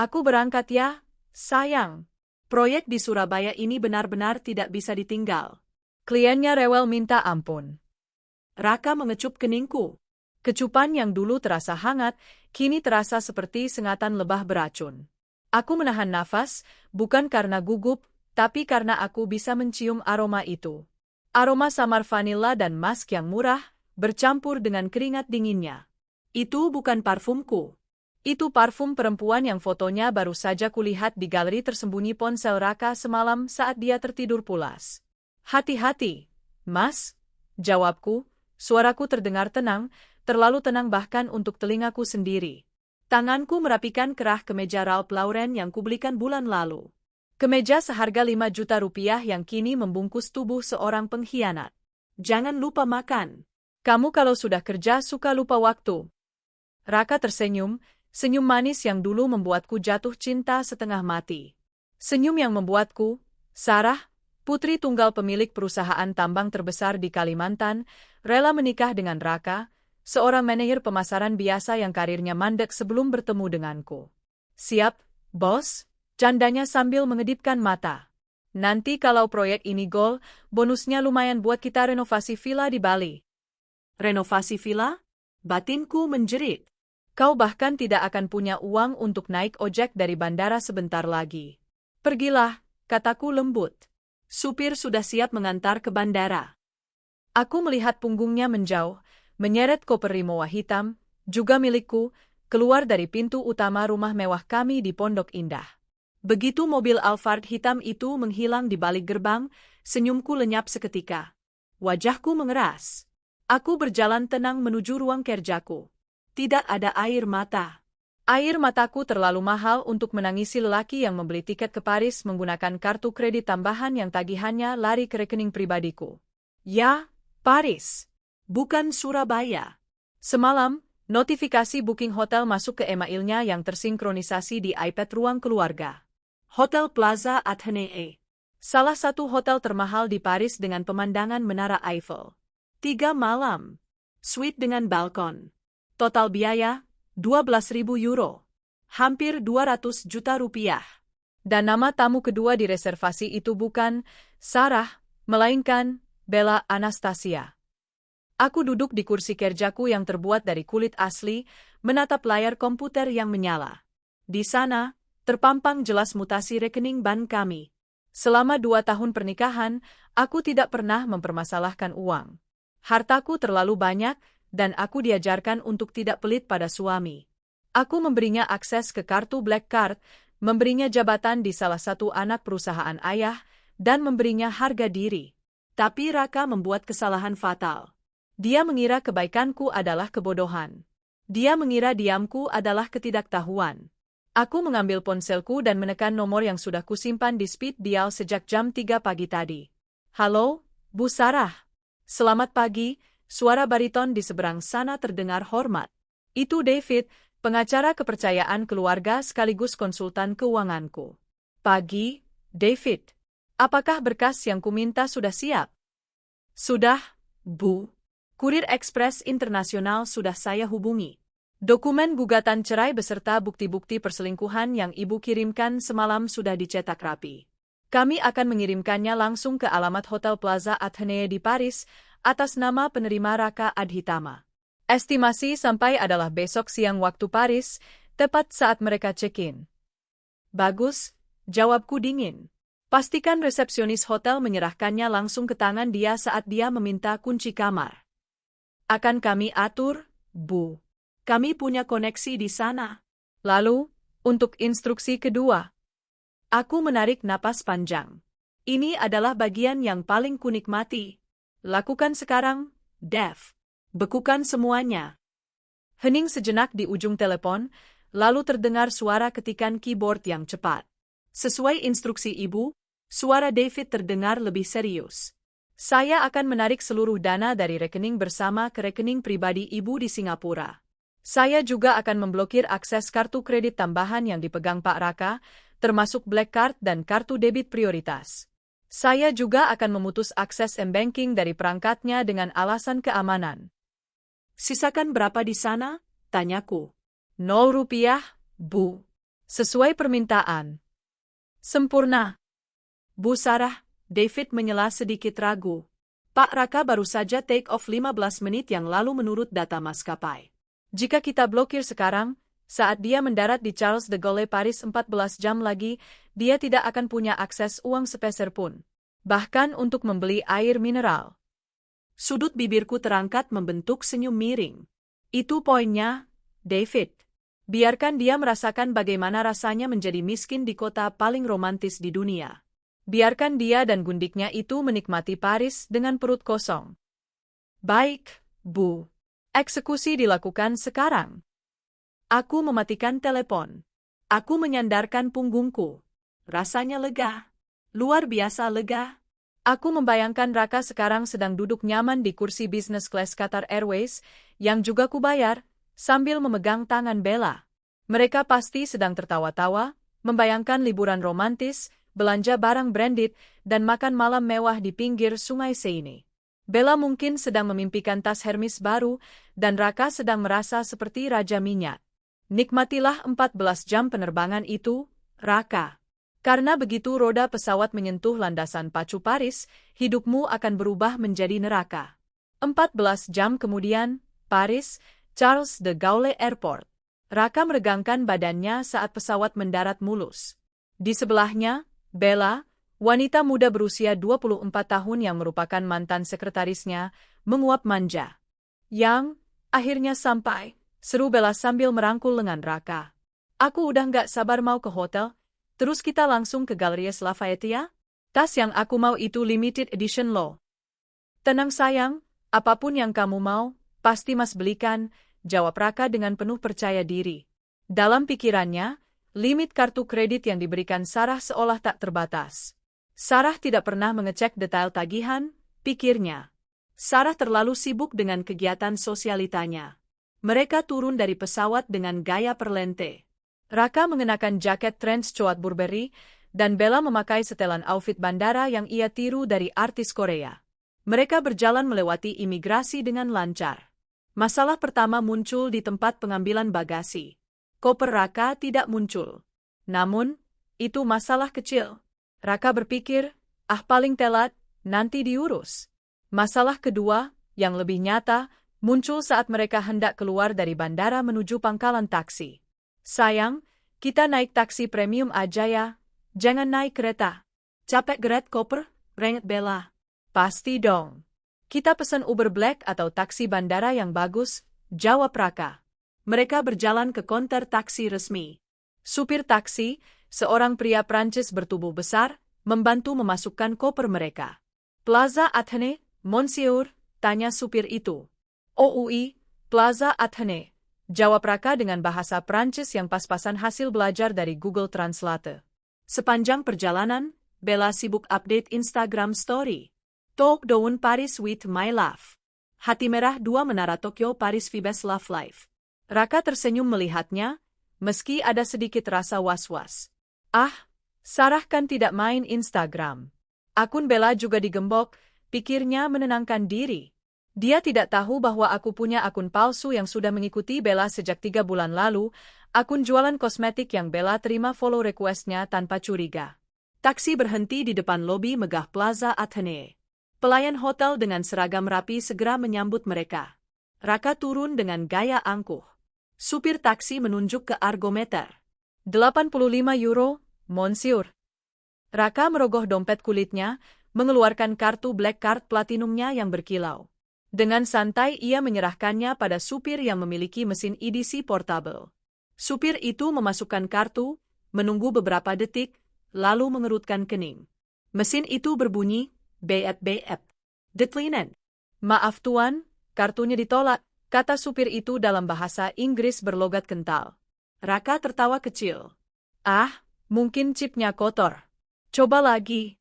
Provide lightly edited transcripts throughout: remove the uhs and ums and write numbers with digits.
Aku berangkat ya, sayang. Proyek di Surabaya ini benar-benar tidak bisa ditinggal. Kliennya rewel minta ampun. Raka mengecup keningku. Kecupan yang dulu terasa hangat, kini terasa seperti sengatan lebah beracun. Aku menahan nafas, bukan karena gugup, tapi karena aku bisa mencium aroma itu. Aroma samar vanila dan musk yang murah, bercampur dengan keringat dinginnya. Itu bukan parfumku. Itu parfum perempuan yang fotonya baru saja kulihat di galeri tersembunyi ponsel Raka semalam saat dia tertidur pulas. Hati-hati, Mas, jawabku, suaraku terdengar tenang, terlalu tenang bahkan untuk telingaku sendiri. Tanganku merapikan kerah kemeja Ralph Lauren yang kubelikan bulan lalu. Kemeja seharga 5 juta rupiah yang kini membungkus tubuh seorang pengkhianat. Jangan lupa makan. Kamu kalau sudah kerja suka lupa waktu. Raka tersenyum, senyum manis yang dulu membuatku jatuh cinta setengah mati. Senyum yang membuatku, Sarah, putri tunggal pemilik perusahaan tambang terbesar di Kalimantan, rela menikah dengan Raka, seorang manajer pemasaran biasa yang karirnya mandek sebelum bertemu denganku. Siap, bos? Candanya sambil mengedipkan mata. Nanti kalau proyek ini gol, bonusnya lumayan buat kita renovasi villa di Bali. Renovasi villa? Batinku menjerit. Kau bahkan tidak akan punya uang untuk naik ojek dari bandara sebentar lagi. Pergilah, kataku lembut. Supir sudah siap mengantar ke bandara. Aku melihat punggungnya menjauh, menyeret koper Rimowa hitam, juga milikku, keluar dari pintu utama rumah mewah kami di Pondok Indah. Begitu mobil Alphard hitam itu menghilang di balik gerbang, senyumku lenyap seketika. Wajahku mengeras. Aku berjalan tenang menuju ruang kerjaku. Tidak ada air mata. Air mataku terlalu mahal untuk menangisi lelaki yang membeli tiket ke Paris menggunakan kartu kredit tambahan yang tagihannya lari ke rekening pribadiku. Ya, Paris. Bukan Surabaya. Semalam, notifikasi booking hotel masuk ke emailnya yang tersinkronisasi di iPad ruang keluarga. Hotel Plaza Athénée. Salah satu hotel termahal di Paris dengan pemandangan Menara Eiffel. 3 malam. Suite dengan balkon. Total biaya, 12.000 euro. Hampir 200 juta rupiah. Dan nama tamu kedua di reservasi itu bukan Sarah, melainkan Bella Anastasia. Aku duduk di kursi kerjaku yang terbuat dari kulit asli, menatap layar komputer yang menyala. Di sana, terpampang jelas mutasi rekening bank kami. Selama 2 tahun pernikahan, aku tidak pernah mempermasalahkan uang. Hartaku terlalu banyak, dan aku diajarkan untuk tidak pelit pada suami. Aku memberinya akses ke kartu Black Card, memberinya jabatan di salah satu anak perusahaan ayah, dan memberinya harga diri. Tapi Raka membuat kesalahan fatal. Dia mengira kebaikanku adalah kebodohan. Dia mengira diamku adalah ketidaktahuan. Aku mengambil ponselku dan menekan nomor yang sudah kusimpan di speed dial sejak jam 3 pagi tadi. Halo, Bu Sarah. Selamat pagi, suara bariton di seberang sana terdengar hormat. Itu David, pengacara kepercayaan keluarga sekaligus konsultan keuanganku. Pagi, David. Apakah berkas yang kuminta sudah siap? Sudah, Bu. Kurir Ekspres Internasional sudah saya hubungi. Dokumen gugatan cerai beserta bukti-bukti perselingkuhan yang Ibu kirimkan semalam sudah dicetak rapi. Kami akan mengirimkannya langsung ke alamat Hotel Plaza Athénée di Paris, atas nama penerima Raka Adhitama. Estimasi sampai adalah besok siang waktu Paris, tepat saat mereka check-in. Bagus, jawabku dingin. Pastikan resepsionis hotel menyerahkannya langsung ke tangan dia saat dia meminta kunci kamar. Akan kami atur, Bu. Kami punya koneksi di sana. Lalu, untuk instruksi kedua. Aku menarik napas panjang. Ini adalah bagian yang paling kunikmati. Lakukan sekarang, Dev. Bekukan semuanya. Hening sejenak di ujung telepon, lalu terdengar suara ketikan keyboard yang cepat. Sesuai instruksi Ibu, suara David terdengar lebih serius. Saya akan menarik seluruh dana dari rekening bersama ke rekening pribadi Ibu di Singapura. Saya juga akan memblokir akses kartu kredit tambahan yang dipegang Pak Raka, termasuk Black Card dan kartu debit prioritas. Saya juga akan memutus akses m-banking dari perangkatnya dengan alasan keamanan. Sisakan berapa di sana? Tanyaku. 0 rupiah, Bu. Sesuai permintaan. Sempurna. Bu Sarah, David menyela sedikit ragu. Pak Raka baru saja take off 15 menit yang lalu menurut data maskapai. Jika kita blokir sekarang, saat dia mendarat di Charles de Gaulle Paris 14 jam lagi, dia tidak akan punya akses uang sepeser pun. Bahkan untuk membeli air mineral. Sudut bibirku terangkat membentuk senyum miring. Itu poinnya, David. Biarkan dia merasakan bagaimana rasanya menjadi miskin di kota paling romantis di dunia. Biarkan dia dan gundiknya itu menikmati Paris dengan perut kosong. Baik, Bu. Eksekusi dilakukan sekarang. Aku mematikan telepon. Aku menyandarkan punggungku. Rasanya lega. Luar biasa lega. Aku membayangkan Raka sekarang sedang duduk nyaman di kursi business class Qatar Airways, yang juga kubayar, sambil memegang tangan Bella. Mereka pasti sedang tertawa-tawa, membayangkan liburan romantis, belanja barang branded, dan makan malam mewah di pinggir sungai Seine. Bella mungkin sedang memimpikan tas Hermes baru, dan Raka sedang merasa seperti raja minyak. Nikmatilah 14 jam penerbangan itu, Raka. Karena begitu roda pesawat menyentuh landasan pacu Paris, hidupmu akan berubah menjadi neraka. 14 jam kemudian, Paris, Charles de Gaulle Airport. Raka meregangkan badannya saat pesawat mendarat mulus. Di sebelahnya, Bella, wanita muda berusia 24 tahun yang merupakan mantan sekretarisnya, menguap manja. Yang, akhirnya sampai, seru Bella sambil merangkul lengan Raka. Aku udah nggak sabar mau ke hotel, terus kita langsung ke Galeries Lafayette ya? Tas yang aku mau itu limited edition loh. Tenang sayang, apapun yang kamu mau, pasti Mas belikan, jawab Raka dengan penuh percaya diri. Dalam pikirannya, limit kartu kredit yang diberikan Sarah seolah tak terbatas. Sarah tidak pernah mengecek detail tagihan, pikirnya. Sarah terlalu sibuk dengan kegiatan sosialitanya. Mereka turun dari pesawat dengan gaya perlente. Raka mengenakan jaket trench coat Burberry, dan Bella memakai setelan outfit bandara yang ia tiru dari artis Korea. Mereka berjalan melewati imigrasi dengan lancar. Masalah pertama muncul di tempat pengambilan bagasi. Koper Raka tidak muncul. Namun, itu masalah kecil. Raka berpikir, paling telat, nanti diurus. Masalah kedua, yang lebih nyata, muncul saat mereka hendak keluar dari bandara menuju pangkalan taksi. Sayang, kita naik taksi premium aja ya, jangan naik kereta. Capek geret koper, renget Bella. Pasti dong. Kita pesan Uber Black atau taksi bandara yang bagus, jawab Raka. Mereka berjalan ke konter taksi resmi. Supir taksi, seorang pria Prancis bertubuh besar, membantu memasukkan koper mereka. Plaza Athene, Monsieur, tanya supir itu. Oui, Plaza Athene, jawab Raka dengan bahasa Prancis yang pas-pasan hasil belajar dari Google Translate. Sepanjang perjalanan, Bella sibuk update Instagram Story. Talk Down Paris with my love. Hati merah 2 menara Tokyo Paris Vibes Love Life. Raka tersenyum melihatnya, meski ada sedikit rasa was-was. Sarah kan tidak main Instagram. Akun Bella juga digembok, pikirnya menenangkan diri. Dia tidak tahu bahwa aku punya akun palsu yang sudah mengikuti Bella sejak 3 bulan lalu, akun jualan kosmetik yang Bella terima follow request-nya tanpa curiga. Taksi berhenti di depan lobi megah Plaza Athene. Pelayan hotel dengan seragam rapi segera menyambut mereka. Raka turun dengan gaya angkuh. Supir taksi menunjuk ke argometer. 85 euro, Monsieur. Raka merogoh dompet kulitnya, mengeluarkan kartu Black Card Platinumnya yang berkilau. Dengan santai ia menyerahkannya pada supir yang memiliki mesin EDC portable. Supir itu memasukkan kartu, menunggu beberapa detik, lalu mengerutkan kening. Mesin itu berbunyi, beep. Declined. Maaf tuan, kartunya ditolak, kata supir itu dalam bahasa Inggris berlogat kental. Raka tertawa kecil. Mungkin chipnya kotor. Coba lagi.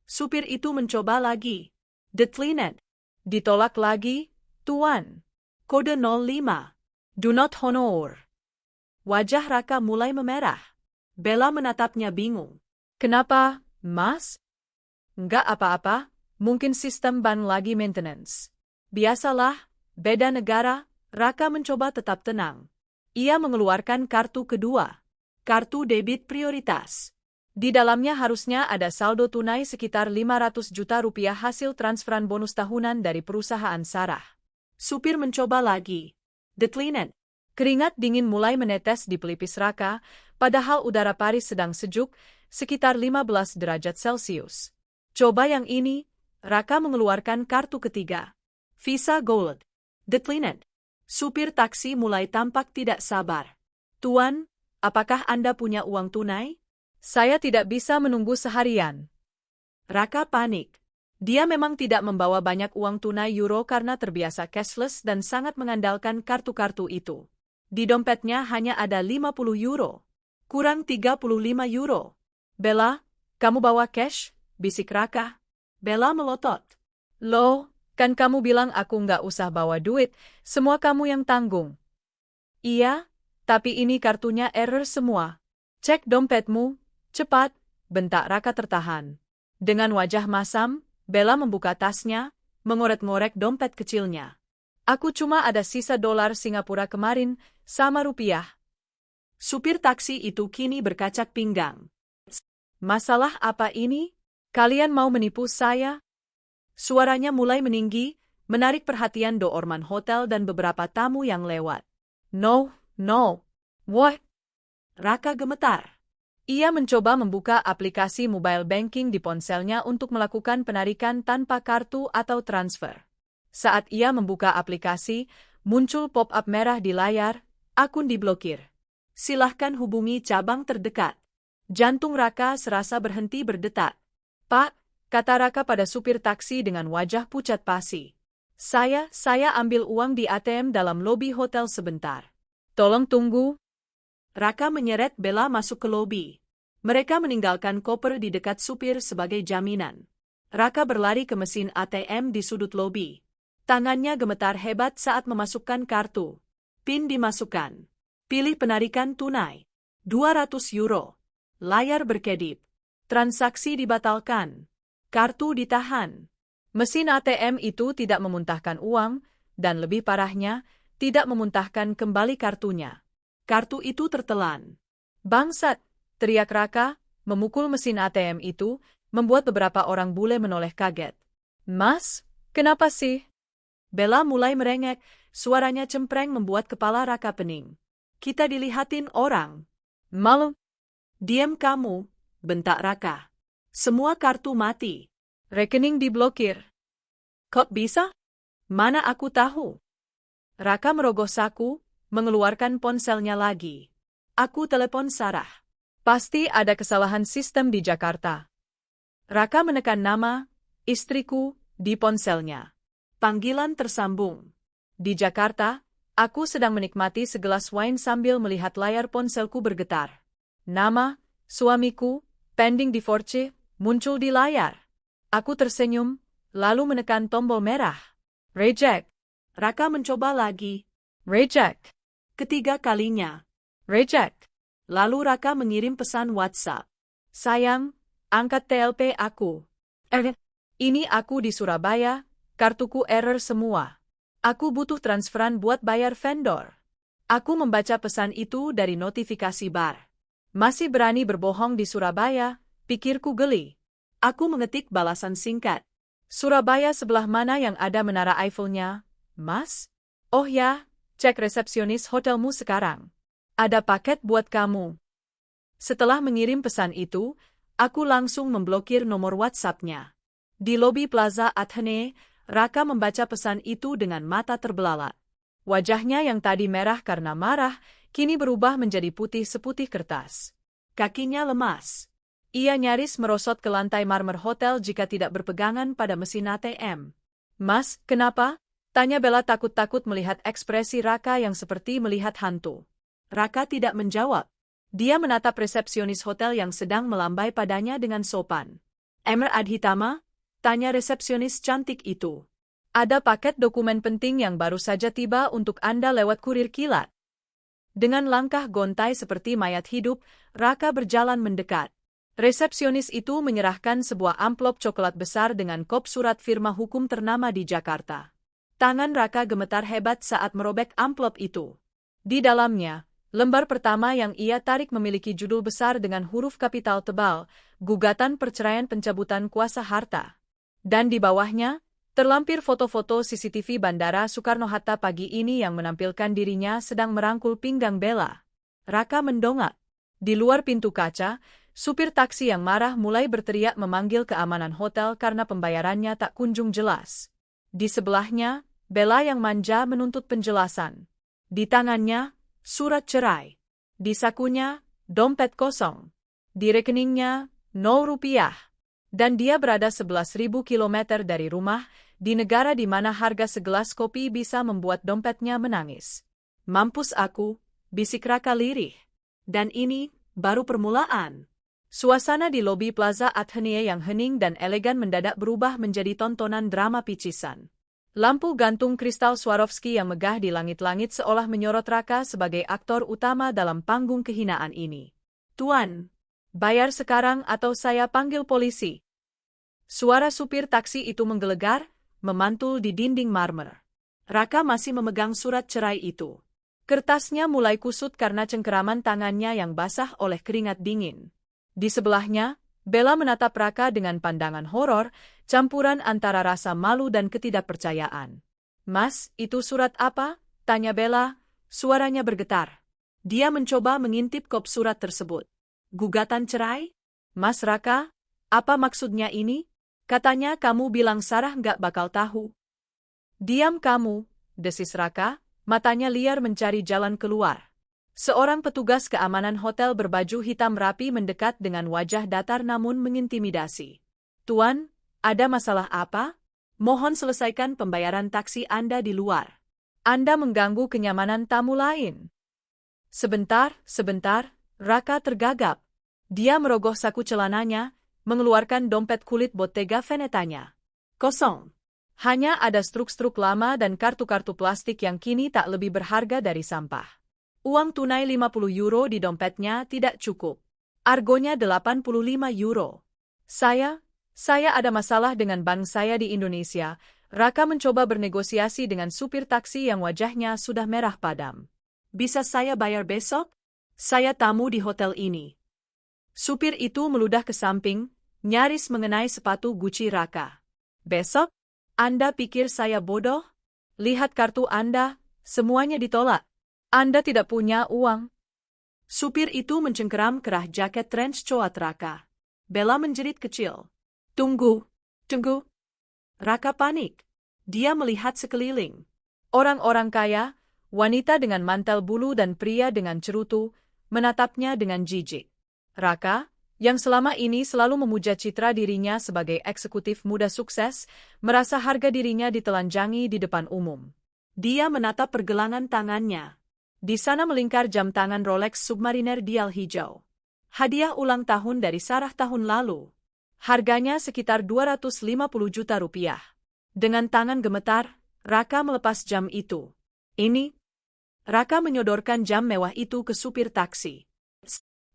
Supir itu mencoba lagi. Declined. Ditolak lagi, tuan. Kode 05. Do not honor. Wajah Raka mulai memerah. Bella menatapnya bingung. Kenapa, Mas? Enggak apa-apa, mungkin sistem ban lagi maintenance. Biasalah, beda negara, Raka mencoba tetap tenang. Ia mengeluarkan kartu kedua. Kartu debit prioritas. Di dalamnya harusnya ada saldo tunai sekitar 500 juta rupiah hasil transferan bonus tahunan dari perusahaan Sarah. Supir mencoba lagi. Declined. Keringat dingin mulai menetes di pelipis Raka, padahal udara Paris sedang sejuk, sekitar 15 derajat Celcius. Coba yang ini, Raka mengeluarkan kartu ketiga. Visa Gold. Declined. Supir taksi mulai tampak tidak sabar. Tuan, apakah Anda punya uang tunai? Saya tidak bisa menunggu seharian. Raka panik. Dia memang tidak membawa banyak uang tunai euro karena terbiasa cashless dan sangat mengandalkan kartu-kartu itu. Di dompetnya hanya ada 50 euro. Kurang 35 euro. Bella, kamu bawa cash? Bisik Raka. Bella melotot. Loh, kan kamu bilang aku nggak usah bawa duit, semua kamu yang tanggung. Iya, tapi ini kartunya error semua. Cek dompetmu. Cepat, bentak Raka tertahan. Dengan wajah masam, Bella membuka tasnya, mengorek-ngorek dompet kecilnya. Aku cuma ada sisa dolar Singapura kemarin, sama rupiah. Supir taksi itu kini berkacak pinggang. Masalah apa ini? Kalian mau menipu saya? Suaranya mulai meninggi, menarik perhatian doorman hotel dan beberapa tamu yang lewat. No. What? Raka gemetar. Ia mencoba membuka aplikasi mobile banking di ponselnya untuk melakukan penarikan tanpa kartu atau transfer. Saat ia membuka aplikasi, muncul pop-up merah di layar, akun diblokir. Silahkan hubungi cabang terdekat. Jantung Raka serasa berhenti berdetak. Pak, kata Raka pada supir taksi dengan wajah pucat pasi. Saya ambil uang di ATM dalam lobi hotel sebentar. Tolong tunggu. Raka menyeret Bella masuk ke lobi. Mereka meninggalkan koper di dekat supir sebagai jaminan. Raka berlari ke mesin ATM di sudut lobi. Tangannya gemetar hebat saat memasukkan kartu. PIN dimasukkan. Pilih penarikan tunai. 200 euro. Layar berkedip. Transaksi dibatalkan. Kartu ditahan. Mesin ATM itu tidak memuntahkan uang, dan lebih parahnya, tidak memuntahkan kembali kartunya. Kartu itu tertelan. Bangsat, teriak Raka, memukul mesin ATM itu, membuat beberapa orang bule menoleh kaget. Mas, kenapa sih? Bella mulai merengek, suaranya cempreng membuat kepala Raka pening. Kita dilihatin orang. Malu. Diam kamu, bentak Raka. Semua kartu mati. Rekening diblokir. Kok bisa? Mana aku tahu? Raka merogoh saku, mengeluarkan ponselnya lagi. Aku telepon Sarah. Pasti ada kesalahan sistem di Jakarta. Raka menekan nama, istriku, di ponselnya. Panggilan tersambung. Di Jakarta, aku sedang menikmati segelas wine sambil melihat layar ponselku bergetar. Nama, suamiku, pending divorce, muncul di layar. Aku tersenyum, lalu menekan tombol merah. Reject. Raka mencoba lagi. Reject. Ketiga kalinya. Reject. Lalu Raka mengirim pesan WhatsApp. Sayang, angkat TLP aku. Ini aku di Surabaya, kartuku error semua. Aku butuh transferan buat bayar vendor. Aku membaca pesan itu dari notifikasi bar. Masih berani berbohong di Surabaya, pikirku geli. Aku mengetik balasan singkat. Surabaya sebelah mana yang ada menara Eiffelnya, Mas? Oh ya, cek resepsionis hotelmu sekarang. Ada paket buat kamu. Setelah mengirim pesan itu, aku langsung memblokir nomor WhatsApp-nya. Di lobi Plaza Athene, Raka membaca pesan itu dengan mata terbelalak. Wajahnya yang tadi merah karena marah, kini berubah menjadi putih seputih kertas. Kakinya lemas. Ia nyaris merosot ke lantai marmer hotel jika tidak berpegangan pada mesin ATM. Mas, kenapa? Tanya Bella takut-takut melihat ekspresi Raka yang seperti melihat hantu. Raka tidak menjawab. Dia menatap resepsionis hotel yang sedang melambai padanya dengan sopan. Emir Adhitama? Tanya resepsionis cantik itu. Ada paket dokumen penting yang baru saja tiba untuk Anda lewat kurir kilat. Dengan langkah gontai seperti mayat hidup, Raka berjalan mendekat. Resepsionis itu menyerahkan sebuah amplop coklat besar dengan kop surat firma hukum ternama di Jakarta. Tangan Raka gemetar hebat saat merobek amplop itu. Di dalamnya, Lembar pertama yang ia tarik memiliki judul besar dengan huruf kapital tebal, Gugatan Perceraian Pencabutan Kuasa Harta. Dan di bawahnya, terlampir foto-foto CCTV Bandara Soekarno-Hatta pagi ini yang menampilkan dirinya sedang merangkul pinggang Bella. Raka mendongak. Di luar pintu kaca, supir taksi yang marah mulai berteriak memanggil keamanan hotel karena pembayarannya tak kunjung jelas. Di sebelahnya, Bella yang manja menuntut penjelasan. Di tangannya, surat cerai. Di sakunya, dompet kosong. Di rekeningnya, 0 rupiah. Dan dia berada 11.000 kilometer dari rumah, di negara di mana harga segelas kopi bisa membuat dompetnya menangis. Mampus aku, bisik Raka lirih. Dan ini, baru permulaan. Suasana di lobi Plaza Athenia yang hening dan elegan mendadak berubah menjadi tontonan drama picisan. Lampu gantung kristal Swarovski yang megah di langit-langit seolah menyorot Raka sebagai aktor utama dalam panggung kehinaan ini. Tuan, bayar sekarang atau saya panggil polisi. Suara supir taksi itu menggelegar, memantul di dinding marmer. Raka masih memegang surat cerai itu. Kertasnya mulai kusut karena cengkeraman tangannya yang basah oleh keringat dingin. Di sebelahnya, Bella menatap Raka dengan pandangan horor, campuran antara rasa malu dan ketidakpercayaan. Mas, itu surat apa? Tanya Bella, suaranya bergetar. Dia mencoba mengintip kop surat tersebut. Gugatan cerai? Mas Raka, apa maksudnya ini? Katanya kamu bilang Sarah nggak bakal tahu. Diam kamu, desis Raka, matanya liar mencari jalan keluar. Seorang petugas keamanan hotel berbaju hitam rapi mendekat dengan wajah datar namun mengintimidasi. Tuan, ada masalah apa? Mohon selesaikan pembayaran taksi Anda di luar. Anda mengganggu kenyamanan tamu lain. Sebentar, Raka tergagap. Dia merogoh saku celananya, mengeluarkan dompet kulit Bottega Venetanya. Kosong. Hanya ada struk-struk lama dan kartu-kartu plastik yang kini tak lebih berharga dari sampah. Uang tunai 50 euro di dompetnya tidak cukup. Argonya 85 euro. Saya ada masalah dengan bank saya di Indonesia. Raka mencoba bernegosiasi dengan supir taksi yang wajahnya sudah merah padam. Bisa saya bayar besok? Saya tamu di hotel ini. Supir itu meludah ke samping, nyaris mengenai sepatu Gucci Raka. Besok? Anda pikir saya bodoh? Lihat kartu Anda, semuanya ditolak. Anda tidak punya uang. Supir itu mencengkeram kerah jaket trench coat Raka. Bella menjerit kecil. Tunggu. Raka panik. Dia melihat sekeliling. Orang-orang kaya, wanita dengan mantel bulu dan pria dengan cerutu, menatapnya dengan jijik. Raka, yang selama ini selalu memuja citra dirinya sebagai eksekutif muda sukses, merasa harga dirinya ditelanjangi di depan umum. Dia menatap pergelangan tangannya. Di sana melingkar jam tangan Rolex Submariner dial hijau. Hadiah ulang tahun dari Sarah tahun lalu. Harganya sekitar 250 juta rupiah. Dengan tangan gemetar, Raka melepas jam itu. Ini. Raka menyodorkan jam mewah itu ke supir taksi.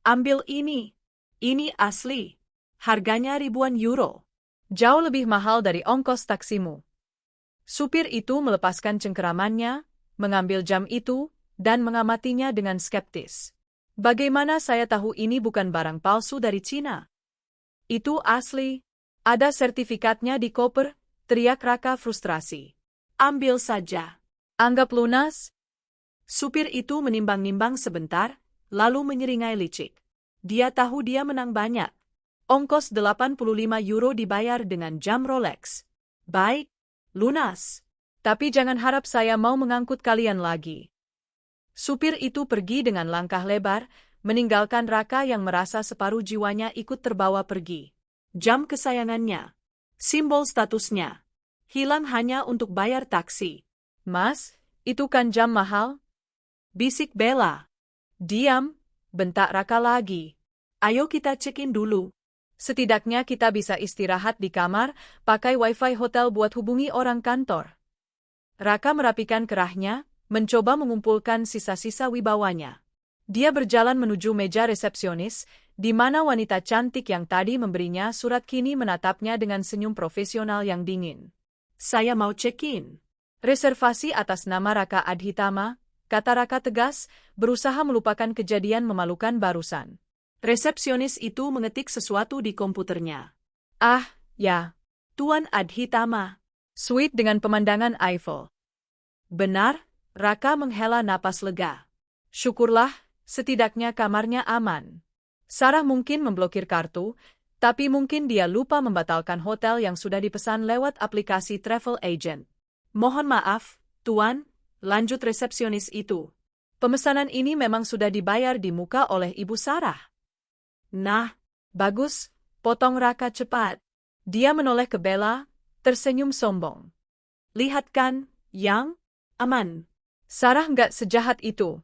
Ambil ini. Ini asli. Harganya ribuan euro. Jauh lebih mahal dari ongkos taksimu. Supir itu melepaskan cengkeramannya, mengambil jam itu, dan mengamatinya dengan skeptis. Bagaimana saya tahu ini bukan barang palsu dari Cina? Itu asli. Ada sertifikatnya di koper, teriak Raka frustrasi. Ambil saja. Anggap lunas. Supir itu menimbang-nimbang sebentar, lalu menyeringai licik. Dia tahu dia menang banyak. Ongkos 85 euro dibayar dengan jam Rolex. Baik, lunas. Tapi jangan harap saya mau mengangkut kalian lagi. Supir itu pergi dengan langkah lebar, meninggalkan Raka yang merasa separuh jiwanya ikut terbawa pergi. Jam kesayangannya, simbol statusnya, hilang hanya untuk bayar taksi. Mas, itu kan jam mahal? Bisik Bella. Diam, bentak Raka lagi. Ayo kita check-in dulu. Setidaknya kita bisa istirahat di kamar, pakai wifi hotel buat hubungi orang kantor. Raka merapikan kerahnya, mencoba mengumpulkan sisa-sisa wibawanya. Dia berjalan menuju meja resepsionis, di mana wanita cantik yang tadi memberinya surat kini menatapnya dengan senyum profesional yang dingin. Saya mau check-in. Reservasi atas nama Raka Adhitama, kata Raka tegas, berusaha melupakan kejadian memalukan barusan. Resepsionis itu mengetik sesuatu di komputernya. Ah, ya. Tuan Adhitama. Suite dengan pemandangan Eiffel. Benar, Raka menghela napas lega. Syukurlah, setidaknya kamarnya aman. Sarah mungkin memblokir kartu, tapi mungkin dia lupa membatalkan hotel yang sudah dipesan lewat aplikasi travel agent. Mohon maaf, Tuan, lanjut resepsionis itu. Pemesanan ini memang sudah dibayar di muka oleh Ibu Sarah. Nah, bagus, potong Raka cepat. Dia menoleh ke Bella, tersenyum sombong. Lihat kan, yang aman. Sarah nggak sejahat itu.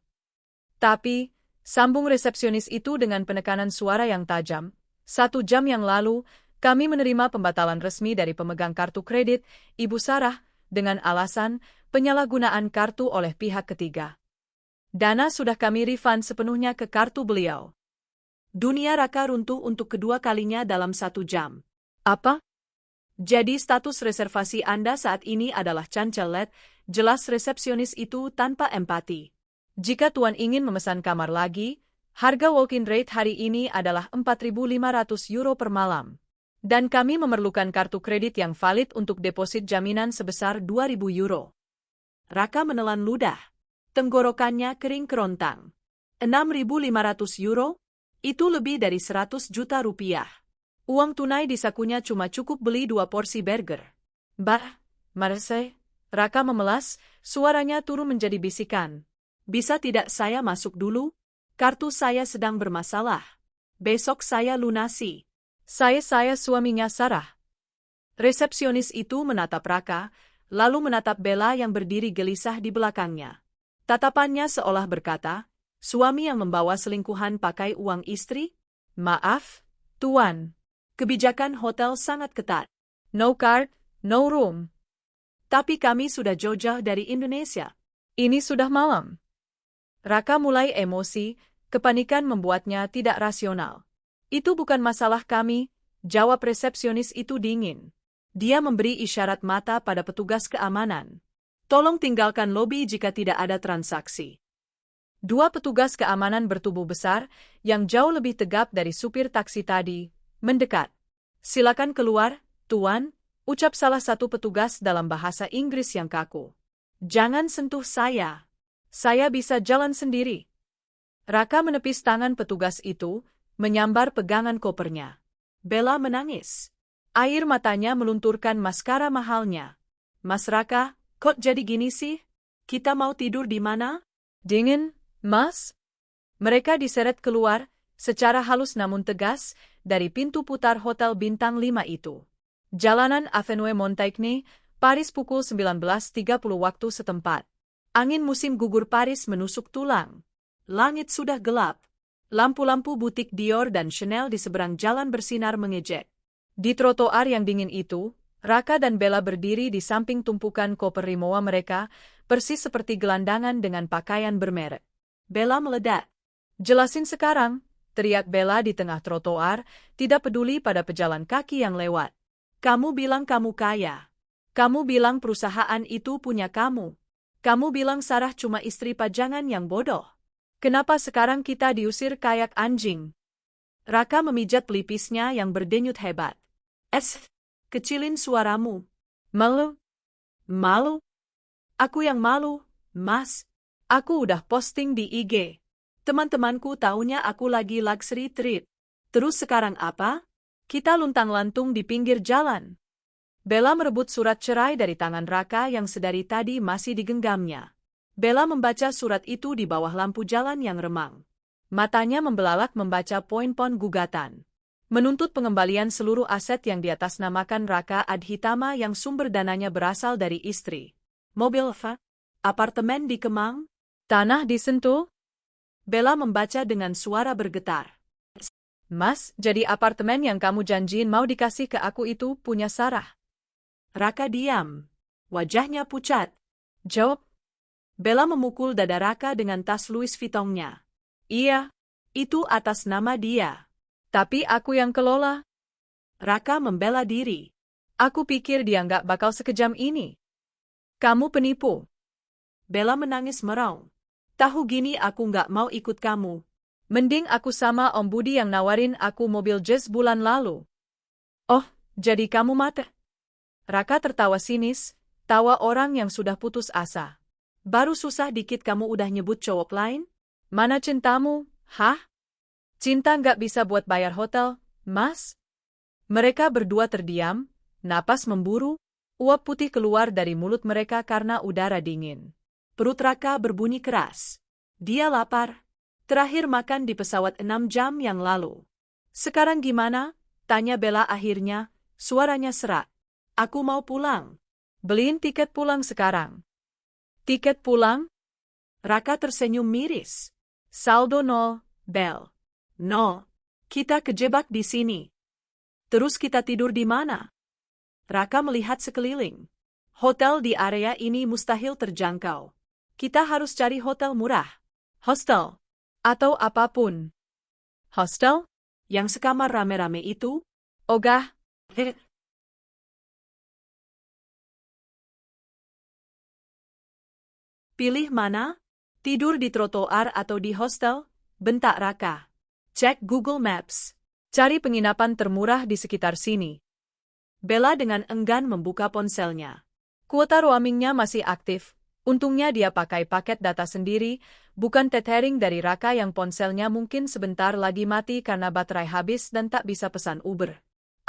Tapi, sambung resepsionis itu dengan penekanan suara yang tajam, 1 jam yang lalu, kami menerima pembatalan resmi dari pemegang kartu kredit, Ibu Sarah, dengan alasan penyalahgunaan kartu oleh pihak ketiga. Dana sudah kami refund sepenuhnya ke kartu beliau. Dunia Raka runtuh untuk kedua kalinya dalam 1 jam. Apa? Jadi status reservasi Anda saat ini adalah cancelet, jelas resepsionis itu tanpa empati. Jika Tuan ingin memesan kamar lagi, harga walk-in rate hari ini adalah 4.500 euro per malam. Dan kami memerlukan kartu kredit yang valid untuk deposit jaminan sebesar 2.000 euro. Raka menelan ludah. Tenggorokannya kering kerontang. 6.500 euro? Itu lebih dari 100 juta rupiah. Uang tunai di sakunya cuma cukup beli 2 porsi burger. Bah, Marseille, Raka memelas, suaranya turun menjadi bisikan. Bisa tidak saya masuk dulu? Kartu saya sedang bermasalah. Besok saya lunasi. Saya suaminya Sarah. Resepsionis itu menatap Raka, lalu menatap Bella yang berdiri gelisah di belakangnya. Tatapannya seolah berkata, suami yang membawa selingkuhan pakai uang istri? Maaf, Tuan. Kebijakan hotel sangat ketat. No card, no room. Tapi kami sudah jauh-jauh dari Indonesia. Ini sudah malam. Raka mulai emosi, kepanikan membuatnya tidak rasional. Itu bukan masalah kami, jawab resepsionis itu dingin. Dia memberi isyarat mata pada petugas keamanan. Tolong tinggalkan lobi jika tidak ada transaksi. 2 petugas keamanan bertubuh besar, yang jauh lebih tegap dari supir taksi tadi, mendekat. Silakan keluar, Tuan, ucap salah satu petugas dalam bahasa Inggris yang kaku. Jangan sentuh saya. Saya bisa jalan sendiri. Raka menepis tangan petugas itu, menyambar pegangan kopernya. Bella menangis. Air matanya melunturkan maskara mahalnya. Mas Raka, kok jadi gini sih? Kita mau tidur di mana? Dingin, Mas? Mereka diseret keluar, secara halus namun tegas, dari pintu putar Hotel Bintang 5 itu. Jalanan Avenue Montaigne, Paris pukul 19.30 waktu setempat. Angin musim gugur Paris menusuk tulang. Langit sudah gelap. Lampu-lampu butik Dior dan Chanel di seberang jalan bersinar mengejek. Di trotoar yang dingin itu, Raka dan Bella berdiri di samping tumpukan koper Rimowa mereka, persis seperti gelandangan dengan pakaian bermerek. Bella meledak. Jelasin sekarang, teriak Bella di tengah trotoar, tidak peduli pada pejalan kaki yang lewat. Kamu bilang kamu kaya. Kamu bilang perusahaan itu punya kamu. Kamu bilang Sarah cuma istri pajangan yang bodoh. Kenapa sekarang kita diusir kayak anjing? Raka memijat pelipisnya yang berdenyut hebat. Kecilin suaramu. Malu? Malu? Aku yang malu, Mas. Aku udah posting di IG. Teman-temanku taunya aku lagi luxury treat. Terus sekarang apa? Kita luntang-lantung di pinggir jalan. Bella merebut surat cerai dari tangan Raka yang sedari tadi masih digenggamnya. Bella membaca surat itu di bawah lampu jalan yang remang. Matanya membelalak membaca poin-poin gugatan. Menuntut pengembalian seluruh aset yang diatasnamakan Raka Adhitama yang sumber dananya berasal dari istri. Mobil apartemen di Kemang, tanah di Sentul. Bella membaca dengan suara bergetar. Mas, jadi apartemen yang kamu janjiin mau dikasih ke aku itu punya Sarah. Raka diam. Wajahnya pucat. Jawab. Bella memukul dada Raka dengan tas Louis Vuitton-nya. Iya, itu atas nama dia. Tapi aku yang kelola. Raka membela diri. Aku pikir dia nggak bakal sekejam ini. Kamu penipu. Bella menangis meraung. Tahu gini aku nggak mau ikut kamu. Mending aku sama Om Budi yang nawarin aku mobil jazz bulan lalu. Oh, jadi kamu mate? Raka tertawa sinis, tawa orang yang sudah putus asa. Baru susah dikit kamu udah nyebut cowok lain? Mana cintamu, hah? Cinta nggak bisa buat bayar hotel, Mas? Mereka berdua terdiam, napas memburu, uap putih keluar dari mulut mereka karena udara dingin. Perut Raka berbunyi keras. Dia lapar. Terakhir makan di pesawat 6 jam yang lalu. Sekarang gimana? Tanya Bella akhirnya, suaranya serak. Aku mau pulang. Beliin tiket pulang sekarang. Tiket pulang? Raka tersenyum miris. Saldo nol, Bel. No. Kita kejebak di sini. Terus kita tidur di mana? Raka melihat sekeliling. Hotel di area ini mustahil terjangkau. Kita harus cari hotel murah. Hostel. Atau apapun. Hostel? Yang sekamar rame-rame itu? Ogah. Pilih mana? Tidur di trotoar atau di hostel? Bentak Raka. Cek Google Maps. Cari penginapan termurah di sekitar sini. Bella dengan enggan membuka ponselnya. Kuota roamingnya masih aktif. Untungnya dia pakai paket data sendiri, bukan tethering dari Raka yang ponselnya mungkin sebentar lagi mati karena baterai habis dan tak bisa pesan Uber.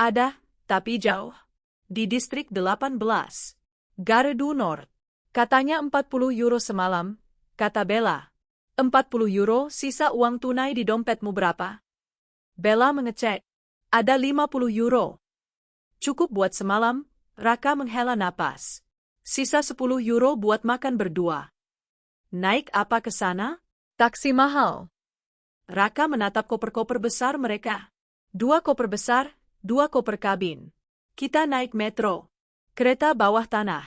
Ada, tapi jauh. Di distrik 18. Gare du Nord. Katanya 40 euro semalam, kata Bella. 40 euro, sisa uang tunai di dompetmu berapa? Bella mengecek. Ada 50 euro. Cukup buat semalam, Raka menghela napas. Sisa 10 euro buat makan berdua. Naik apa ke sana? Taksi mahal. Raka menatap koper-koper besar mereka. 2 koper besar, 2 koper kabin. Kita naik metro. Kereta bawah tanah.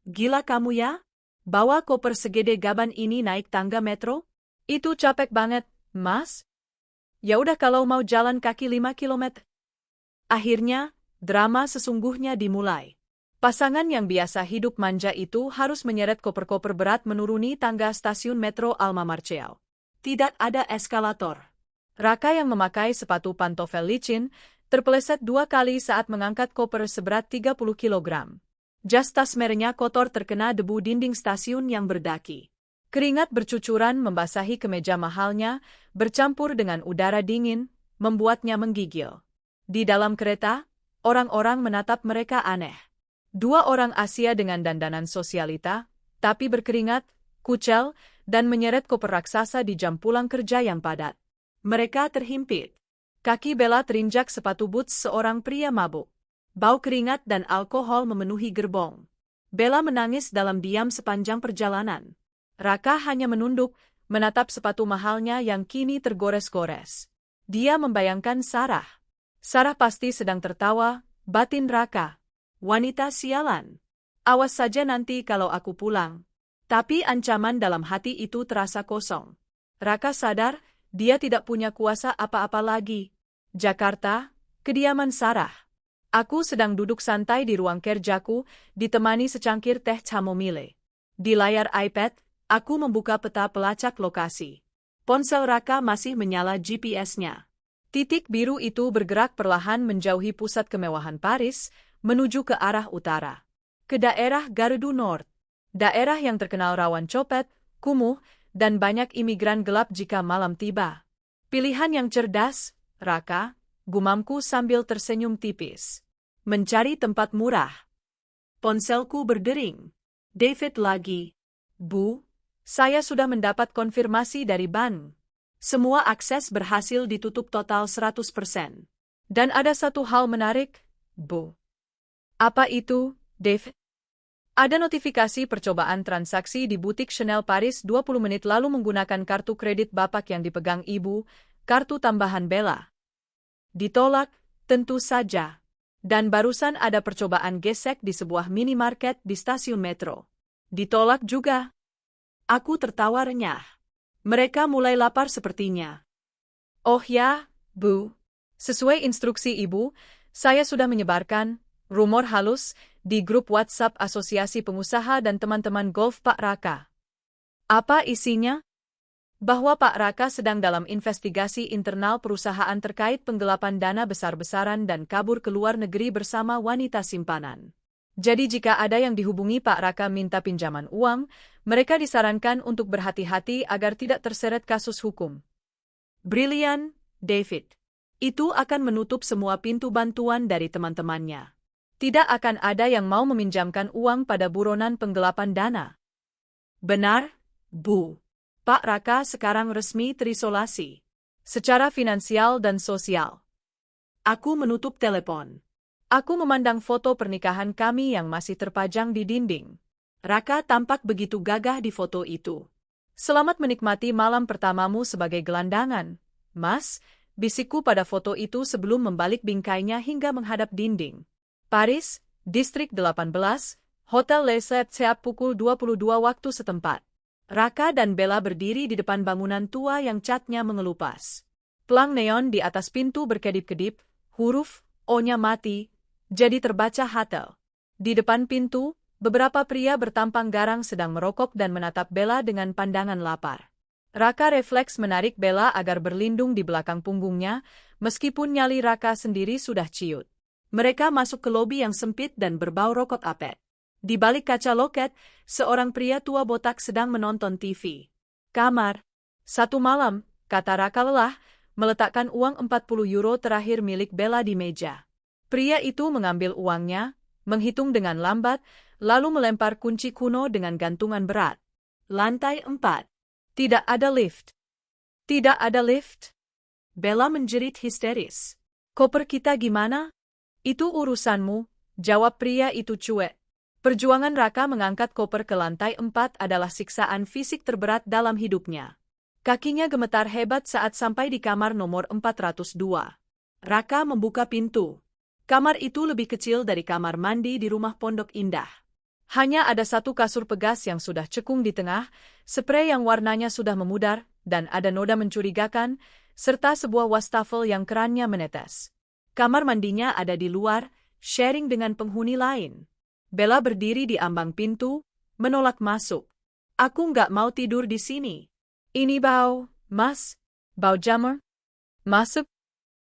Gila kamu ya? Bawa koper segede gaban ini naik tangga metro? Itu capek banget, Mas. Ya udah kalau mau jalan kaki 5 kilometer. Akhirnya, drama sesungguhnya dimulai. Pasangan yang biasa hidup manja itu harus menyeret koper-koper berat menuruni tangga stasiun metro Alma Marcheau. Tidak ada eskalator. Raka yang memakai sepatu pantofel licin, terpeleset 2 kali saat mengangkat koper seberat 30 kilogram. Jas tas merahnya kotor terkena debu dinding stasiun yang berdaki. Keringat bercucuran membasahi kemeja mahalnya, bercampur dengan udara dingin, membuatnya menggigil. Di dalam kereta, orang-orang menatap mereka aneh. 2 orang Asia dengan dandanan sosialita, tapi berkeringat, kucel, dan menyeret koper raksasa di jam pulang kerja yang padat. Mereka terhimpit. Kaki Bella terinjak sepatu boots seorang pria mabuk. Bau keringat dan alkohol memenuhi gerbong. Bella menangis dalam diam sepanjang perjalanan. Raka hanya menunduk, menatap sepatu mahalnya yang kini tergores-gores. Dia membayangkan Sarah. Sarah pasti sedang tertawa, batin Raka. Wanita sialan. Awas saja nanti kalau aku pulang. Tapi ancaman dalam hati itu terasa kosong. Raka sadar, dia tidak punya kuasa apa-apa lagi. Jakarta, kediaman Sarah. Aku sedang duduk santai di ruang kerjaku, ditemani secangkir teh chamomile. Di layar iPad, aku membuka peta pelacak lokasi. Ponsel Raka masih menyala GPS-nya. Titik biru itu bergerak perlahan menjauhi pusat kemewahan Paris, menuju ke arah utara. Ke daerah Gare du Nord. Daerah yang terkenal rawan copet, kumuh, dan banyak imigran gelap jika malam tiba. Pilihan yang cerdas, Raka, gumamku sambil tersenyum tipis. Mencari tempat murah. Ponselku berdering. David lagi. Bu, saya sudah mendapat konfirmasi dari bank. Semua akses berhasil ditutup total 100%. Dan ada satu hal menarik, Bu. Apa itu, Dave? Ada notifikasi percobaan transaksi di butik Chanel Paris 20 menit lalu menggunakan kartu kredit Bapak yang dipegang Ibu, kartu tambahan Bella. Ditolak, tentu saja. Dan barusan ada percobaan gesek di sebuah minimarket di stasiun metro. Ditolak juga. Aku tertawa renyah. Mereka mulai lapar sepertinya. Oh ya, Bu. Sesuai instruksi Ibu, saya sudah menyebarkan rumor halus di grup WhatsApp Asosiasi Pengusaha dan teman-teman golf Pak Raka. Apa isinya? Bahwa Pak Raka sedang dalam investigasi internal perusahaan terkait penggelapan dana besar-besaran dan kabur ke luar negeri bersama wanita simpanan. Jadi jika ada yang dihubungi Pak Raka minta pinjaman uang, mereka disarankan untuk berhati-hati agar tidak terseret kasus hukum. Brilian, David. Itu akan menutup semua pintu bantuan dari teman-temannya. Tidak akan ada yang mau meminjamkan uang pada buronan penggelapan dana. Benar, Bu. Pak Raka sekarang resmi terisolasi. Secara finansial dan sosial. Aku menutup telepon. Aku memandang foto pernikahan kami yang masih terpajang di dinding. Raka tampak begitu gagah di foto itu. Selamat menikmati malam pertamamu sebagai gelandangan, Mas, bisikku pada foto itu sebelum membalik bingkainya hingga menghadap dinding. Paris, Distrik 18, Hotel Les Sept pukul 22 waktu setempat. Raka dan Bella berdiri di depan bangunan tua yang catnya mengelupas. Pelang neon di atas pintu berkedip-kedip, huruf O-nya mati, jadi terbaca hotel. Di depan pintu, beberapa pria bertampang garang sedang merokok dan menatap Bella dengan pandangan lapar. Raka refleks menarik Bella agar berlindung di belakang punggungnya, meskipun nyali Raka sendiri sudah ciut. Mereka masuk ke lobi yang sempit dan berbau rokok apek. Di balik kaca loket, seorang pria tua botak sedang menonton TV. Kamar. Satu malam, kata Raka lelah, meletakkan uang 40 euro terakhir milik Bella di meja. Pria itu mengambil uangnya, menghitung dengan lambat, lalu melempar kunci kuno dengan gantungan berat. Lantai 4. Tidak ada lift. Tidak ada lift. Bella menjerit histeris. Koper kita gimana? Itu urusanmu, jawab pria itu cuek. Perjuangan Raka mengangkat koper ke lantai 4 adalah siksaan fisik terberat dalam hidupnya. Kakinya gemetar hebat saat sampai di kamar nomor 402. Raka membuka pintu. Kamar itu lebih kecil dari kamar mandi di rumah Pondok Indah. Hanya ada satu kasur pegas yang sudah cekung di tengah, sprei yang warnanya sudah memudar, dan ada noda mencurigakan, serta sebuah wastafel yang kerannya menetes. Kamar mandinya ada di luar, sharing dengan penghuni lain. Bella berdiri di ambang pintu, menolak masuk. Aku nggak mau tidur di sini. Ini bau, Mas. Bau jamur. Masuk.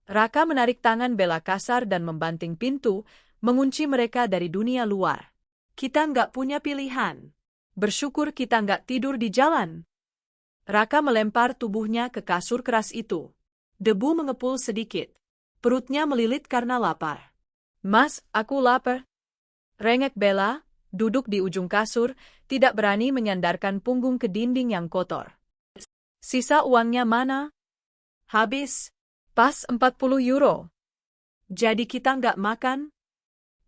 Raka menarik tangan Bella kasar dan membanting pintu, mengunci mereka dari dunia luar. Kita nggak punya pilihan. Bersyukur kita nggak tidur di jalan. Raka melempar tubuhnya ke kasur keras itu. Debu mengepul sedikit. Perutnya melilit karena lapar. Mas, aku lapar. Rengek Bella, duduk di ujung kasur, tidak berani menyandarkan punggung ke dinding yang kotor. Sisa uangnya mana? Habis. Pas 40 euro. Jadi kita nggak makan?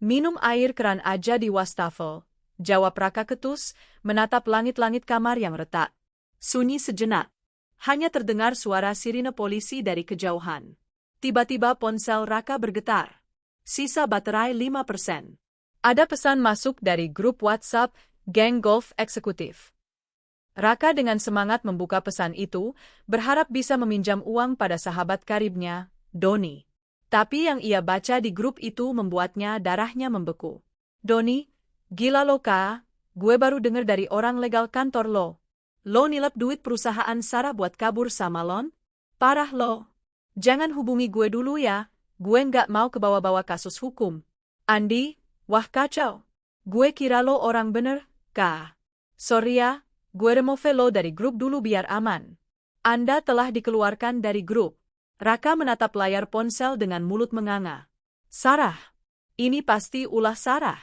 Minum air keran aja di wastafel, jawab Raka ketus, menatap langit-langit kamar yang retak. Sunyi sejenak. Hanya terdengar suara sirine polisi dari kejauhan. Tiba-tiba ponsel Raka bergetar. Sisa baterai 5%. Ada pesan masuk dari grup WhatsApp, Geng Golf Eksekutif. Raka dengan semangat membuka pesan itu, berharap bisa meminjam uang pada sahabat karibnya, Doni. Tapi yang ia baca di grup itu membuatnya darahnya membeku. Doni, gila lo Kak, gue baru denger dari orang legal kantor lo. Lo nilep duit perusahaan Sarah buat kabur sama Lon? Parah lo. Jangan hubungi gue dulu ya, gue nggak mau kebawa-bawa kasus hukum. Andi, wah kacau. Gue kira lo orang bener, Kak. Sorry ya. Gue remove lo dari grup dulu biar aman. Anda telah dikeluarkan dari grup. Raka menatap layar ponsel dengan mulut menganga. Sarah. Ini pasti ulah Sarah.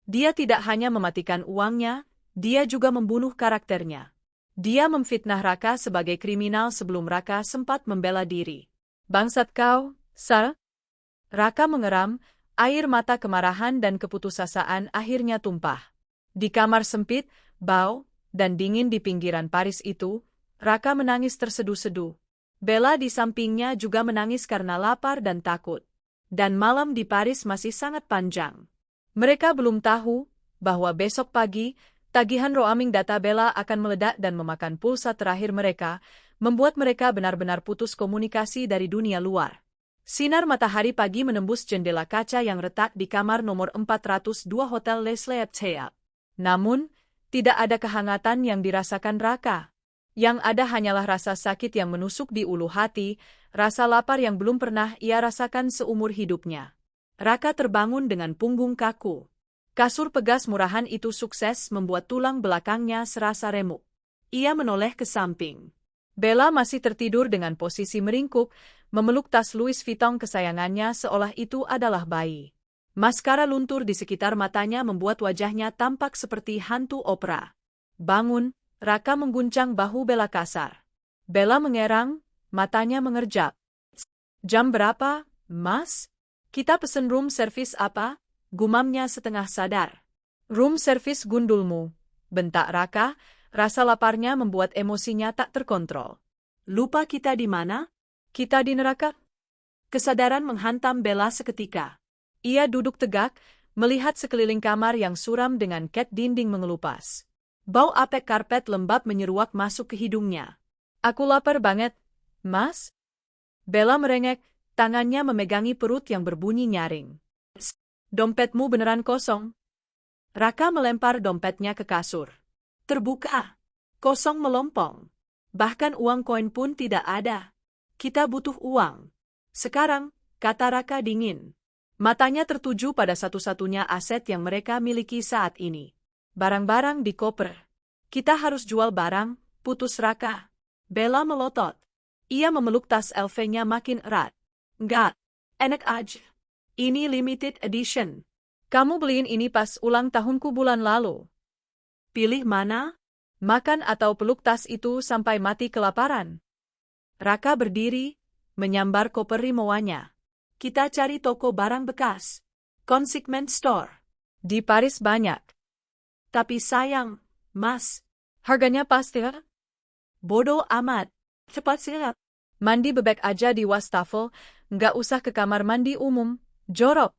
Dia tidak hanya mematikan uangnya, dia juga membunuh karakternya. Dia memfitnah Raka sebagai kriminal sebelum Raka sempat membela diri. Bangsat kau, Sarah. Raka mengeram, air mata kemarahan dan keputusasaan akhirnya tumpah. Di kamar sempit, bau, dan dingin di pinggiran Paris itu, Raka menangis terseduh-seduh. Bella di sampingnya juga menangis karena lapar dan takut. Dan malam di Paris masih sangat panjang. Mereka belum tahu bahwa besok pagi, tagihan roaming data Bella akan meledak dan memakan pulsa terakhir mereka, membuat mereka benar-benar putus komunikasi dari dunia luar. Sinar matahari pagi menembus jendela kaca yang retak di kamar nomor 402 Hotel Les Sept. Namun, Tidak ada kehangatan yang dirasakan Raka. Yang ada hanyalah rasa sakit yang menusuk di ulu hati, rasa lapar yang belum pernah ia rasakan seumur hidupnya. Raka terbangun dengan punggung kaku. Kasur pegas murahan itu sukses membuat tulang belakangnya serasa remuk. Ia menoleh ke samping. Bella masih tertidur dengan posisi meringkuk, memeluk tas Louis Vuitton kesayangannya seolah itu adalah bayi. Maskara luntur di sekitar matanya membuat wajahnya tampak seperti hantu opera. Bangun, Raka mengguncang bahu Bella kasar. Bella mengerang, matanya mengerjap. Jam berapa, Mas? Kita pesen room service apa? Gumamnya setengah sadar. Room service gundulmu, bentak Raka, rasa laparnya membuat emosinya tak terkontrol. Lupa kita di mana? Kita di neraka? Kesadaran menghantam Bella seketika. Ia duduk tegak, melihat sekeliling kamar yang suram dengan cat dinding mengelupas. Bau apek karpet lembab menyeruak masuk ke hidungnya. Aku lapar banget, Mas. Bella merengek, tangannya memegangi perut yang berbunyi nyaring. Dompetmu beneran kosong? Raka melempar dompetnya ke kasur. Terbuka. Kosong melompong. Bahkan uang koin pun tidak ada. Kita butuh uang. Sekarang, kata Raka dingin. Matanya tertuju pada satu-satunya aset yang mereka miliki saat ini. Barang-barang di koper. Kita harus jual barang, putus Raka. Bella melotot. Ia memeluk tas LV-nya makin erat. Enggak, enak aja. Ini limited edition. Kamu beliin ini pas ulang tahunku bulan lalu. Pilih mana? Makan atau peluk tas itu sampai mati kelaparan. Raka berdiri, menyambar koper rimawanya. Kita cari toko barang bekas. Consignment store. Di Paris banyak. Tapi sayang, Mas. Harganya pasti. Bodoh amat. Cepat siap. Mandi bebek aja di wastafel, nggak usah ke kamar mandi umum. Jorok.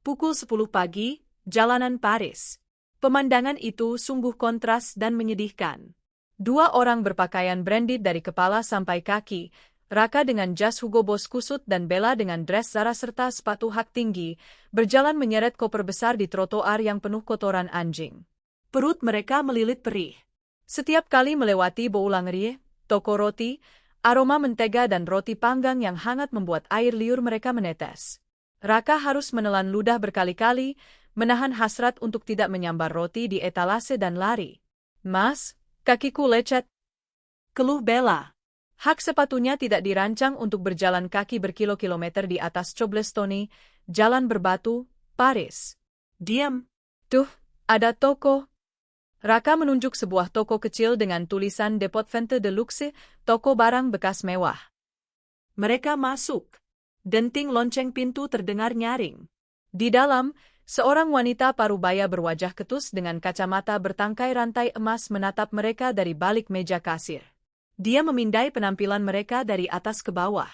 Pukul 10 pagi, jalanan Paris. Pemandangan itu sungguh kontras dan menyedihkan. Dua orang berpakaian branded dari kepala sampai kaki, Raka dengan jas Hugo Boss kusut dan Bella dengan dress Zara serta sepatu hak tinggi, berjalan menyeret koper besar di trotoar yang penuh kotoran anjing. Perut mereka melilit perih. Setiap kali melewati Boulangerie, toko roti, aroma mentega dan roti panggang yang hangat membuat air liur mereka menetes. Raka harus menelan ludah berkali-kali, menahan hasrat untuk tidak menyambar roti di etalase dan lari. Mas, kakiku lecet. Keluh Bella. Hak sepatunya tidak dirancang untuk berjalan kaki berkilo-kilometer di atas Cobblestone, jalan berbatu, Paris. Diam. Tuh, ada toko. Raka menunjuk sebuah toko kecil dengan tulisan Depot Vente de Luxe, toko barang bekas mewah. Mereka masuk. Denting lonceng pintu terdengar nyaring. Di dalam, seorang wanita parubaya berwajah ketus dengan kacamata bertangkai rantai emas menatap mereka dari balik meja kasir. Dia memindai penampilan mereka dari atas ke bawah.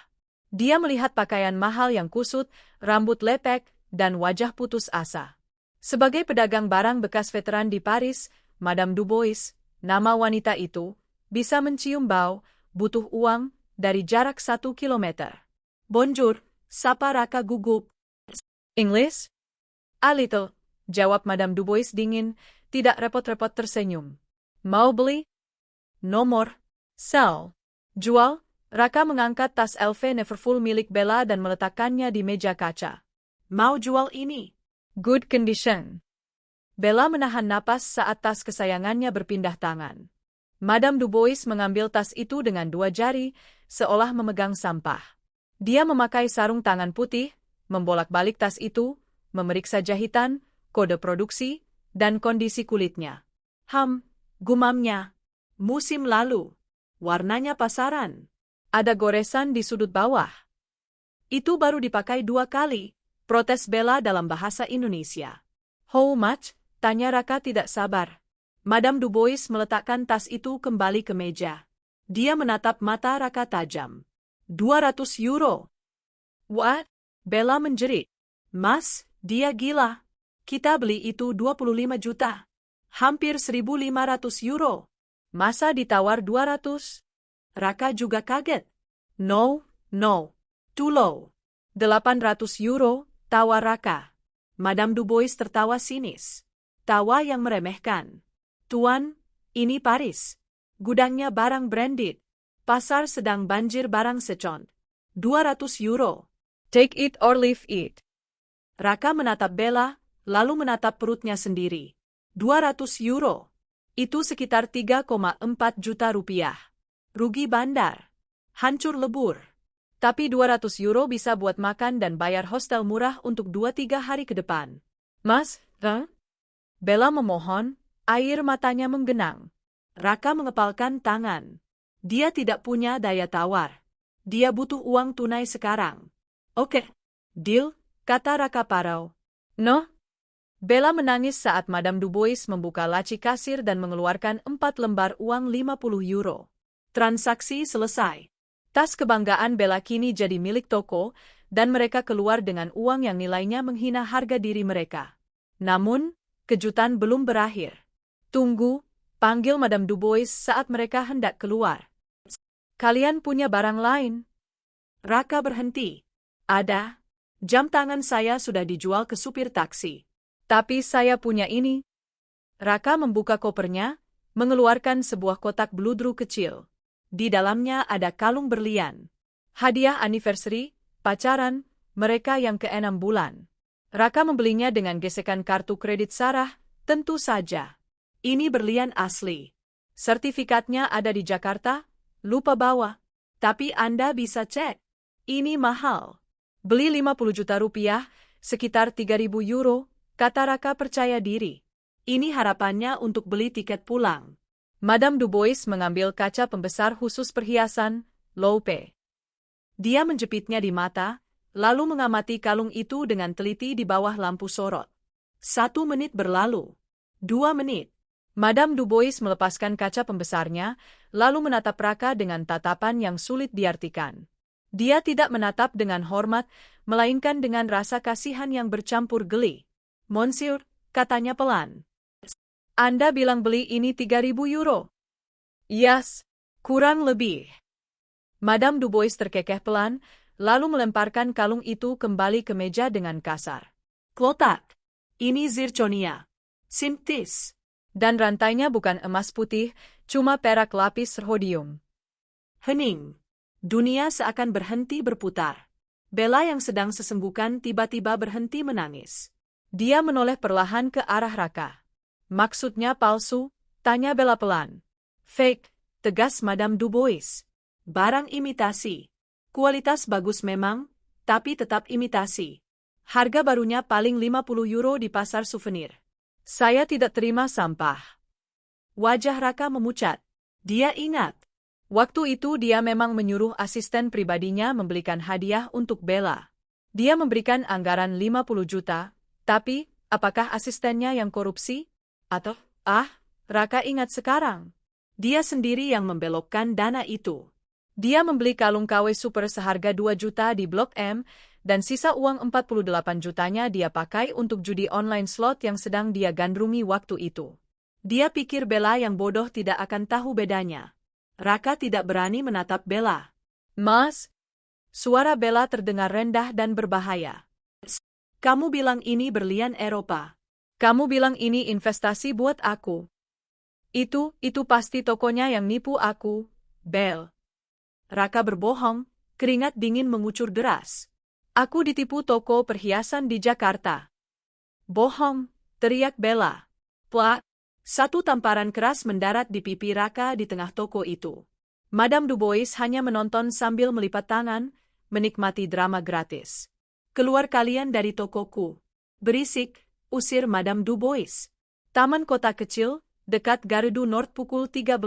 Dia melihat pakaian mahal yang kusut, rambut lepek, dan wajah putus asa. Sebagai pedagang barang bekas veteran di Paris, Madame Dubois, nama wanita itu, bisa mencium bau, butuh uang, dari jarak 1 kilometer. Bonjour, sapa Raka gugup. English? A little, jawab Madame Dubois dingin, tidak repot-repot tersenyum. Mau beli? Nomor. Sell. Jual. Raka mengangkat tas LV Neverfull milik Bella dan meletakkannya di meja kaca. Mau jual ini. Good condition. Bella menahan napas saat tas kesayangannya berpindah tangan. Madame Dubois mengambil tas itu dengan 2 jari, seolah memegang sampah. Dia memakai sarung tangan putih, membolak-balik tas itu, memeriksa jahitan, kode produksi, dan kondisi kulitnya. Gumamnya. Musim lalu. Warnanya pasaran. Ada goresan di sudut bawah. Itu baru dipakai 2 kali, protes Bella dalam bahasa Indonesia. How much? Tanya Raka tidak sabar. Madame Dubois meletakkan tas itu kembali ke meja. Dia menatap mata Raka tajam. 200 euro. What? Bella menjerit. Mas, dia gila. Kita beli itu 25 juta. Hampir 1.500 euro. Masa ditawar 200? Raka juga kaget. No. Too low. 800 euro, tawar Raka. Madame Dubois tertawa sinis. Tawa yang meremehkan. Tuan, ini Paris. Gudangnya barang branded. Pasar sedang banjir barang second. 200 euro. Take it or leave it. Raka menatap Bella, lalu menatap perutnya sendiri. 200 euro. Itu sekitar 3,4 juta rupiah. Rugi bandar. Hancur lebur. Tapi 200 euro bisa buat makan dan bayar hostel murah untuk 2-3 hari ke depan. Mas, Bella memohon, air matanya menggenang. Raka mengepalkan tangan. Dia tidak punya daya tawar. Dia butuh uang tunai sekarang. Oke, deal, kata Raka parau. No? Bella menangis saat Madame Dubois membuka laci kasir dan mengeluarkan 4 lembar uang 50 euro. Transaksi selesai. Tas kebanggaan Bella kini jadi milik toko, dan mereka keluar dengan uang yang nilainya menghina harga diri mereka. Namun, kejutan belum berakhir. Tunggu, panggil Madame Dubois saat mereka hendak keluar. Kalian punya barang lain? Raka berhenti. Ada. Jam tangan saya sudah dijual ke supir taksi. Tapi saya punya ini. Raka membuka kopernya, mengeluarkan sebuah kotak bludru kecil. Di dalamnya ada kalung berlian. Hadiah anniversary, pacaran, mereka yang ke-6 bulan. Raka membelinya dengan gesekan kartu kredit Sarah, tentu saja. Ini berlian asli. Sertifikatnya ada di Jakarta, lupa bawa. Tapi Anda bisa cek. Ini mahal. Beli 50 juta rupiah, sekitar 3.000 euro, kata Raka percaya diri. Ini harapannya untuk beli tiket pulang. Madame Dubois mengambil kaca pembesar khusus perhiasan, loupe. Dia menjepitnya di mata, lalu mengamati kalung itu dengan teliti di bawah lampu sorot. 1 menit berlalu. 2 menit. Madame Dubois melepaskan kaca pembesarnya, lalu menatap Raka dengan tatapan yang sulit diartikan. Dia tidak menatap dengan hormat, melainkan dengan rasa kasihan yang bercampur geli. Monsieur, katanya pelan. Anda bilang beli ini 3.000 euro? Yes, kurang lebih. Madame Dubois terkekeh pelan, lalu melemparkan kalung itu kembali ke meja dengan kasar. Klotak. Ini zirconia. Sintetis. Dan rantainya bukan emas putih, cuma perak lapis rhodium. Hening. Dunia seakan berhenti berputar. Bella yang sedang sesenggukan tiba-tiba berhenti menangis. Dia menoleh perlahan ke arah Raka. Maksudnya palsu? Tanya Bella pelan. Fake, tegas Madame Dubois. Barang imitasi. Kualitas bagus memang, tapi tetap imitasi. Harga barunya paling 50 euro di pasar souvenir. Saya tidak terima sampah. Wajah Raka memucat. Dia ingat. Waktu itu dia memang menyuruh asisten pribadinya membelikan hadiah untuk Bella. Dia memberikan anggaran 50 juta, tapi apakah asistennya yang korupsi? Atau, Raka ingat sekarang. Dia sendiri yang membelokkan dana itu. Dia membeli kalung KW Super seharga 2 juta di Blok M, dan sisa uang 48 jutanya dia pakai untuk judi online slot yang sedang dia gandrungi waktu itu. Dia pikir Bella yang bodoh tidak akan tahu bedanya. Raka tidak berani menatap Bella. Mas, suara Bella terdengar rendah dan berbahaya. Kamu bilang ini berlian Eropa. Kamu bilang ini investasi buat aku. Itu pasti tokonya yang nipu aku, Belle. Raka berbohong, keringat dingin mengucur deras. Aku ditipu toko perhiasan di Jakarta. Bohong, teriak Bella. Plak, satu tamparan keras mendarat di pipi Raka di tengah toko itu. Madame Dubois hanya menonton sambil melipat tangan, menikmati drama gratis. Keluar kalian dari tokoku. Berisik, usir Madame Dubois. Taman kota kecil, dekat Gardu Nord pukul 13.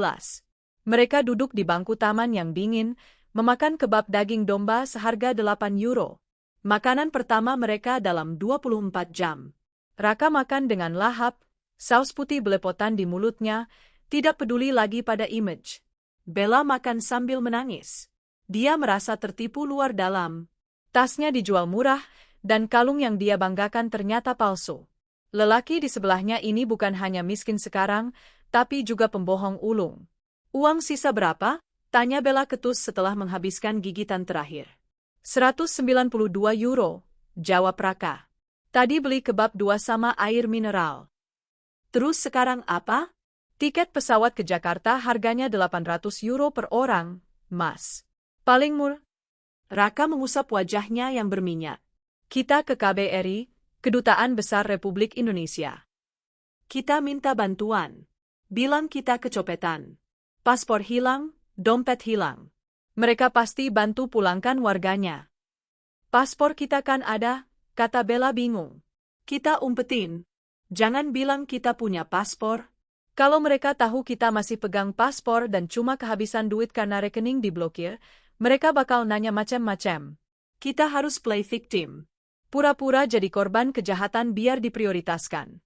Mereka duduk di bangku taman yang dingin, memakan kebab daging domba seharga 8 euro. Makanan pertama mereka dalam 24 jam. Raka makan dengan lahap, saus putih belepotan di mulutnya, tidak peduli lagi pada image. Bella makan sambil menangis. Dia merasa tertipu luar dalam. Tasnya dijual murah, dan kalung yang dia banggakan ternyata palsu. Lelaki di sebelahnya ini bukan hanya miskin sekarang, tapi juga pembohong ulung. Uang sisa berapa? Tanya Bella ketus setelah menghabiskan gigitan terakhir. 192 euro, jawab Raka. Tadi beli kebab 2 sama air mineral. Terus sekarang apa? Tiket pesawat ke Jakarta harganya 800 euro per orang, Mas. Paling murah. Raka mengusap wajahnya yang berminyak. Kita ke KBRI, Kedutaan Besar Republik Indonesia. Kita minta bantuan. Bilang kita kecopetan. Paspor hilang, dompet hilang. Mereka pasti bantu pulangkan warganya. Paspor kita kan ada, kata Bella bingung. Kita umpetin. Jangan bilang kita punya paspor. Kalau mereka tahu kita masih pegang paspor dan cuma kehabisan duit karena rekening diblokir, mereka bakal nanya macam-macam. Kita harus play victim. Pura-pura jadi korban kejahatan biar diprioritaskan.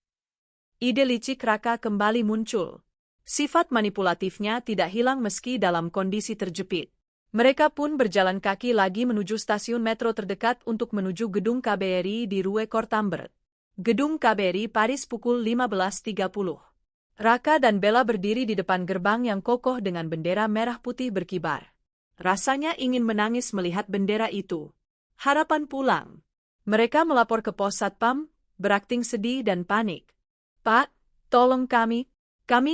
Ide licik Raka kembali muncul. Sifat manipulatifnya tidak hilang meski dalam kondisi terjepit. Mereka pun berjalan kaki lagi menuju stasiun metro terdekat untuk menuju gedung KBRI di Rue Kortambert. Gedung KBRI Paris pukul 15.30. Raka dan Bella berdiri di depan gerbang yang kokoh dengan bendera merah putih berkibar. Rasanya ingin menangis melihat bendera itu. Harapan pulang. Mereka melapor ke pos satpam, berakting sedih dan panik. Pak, tolong kami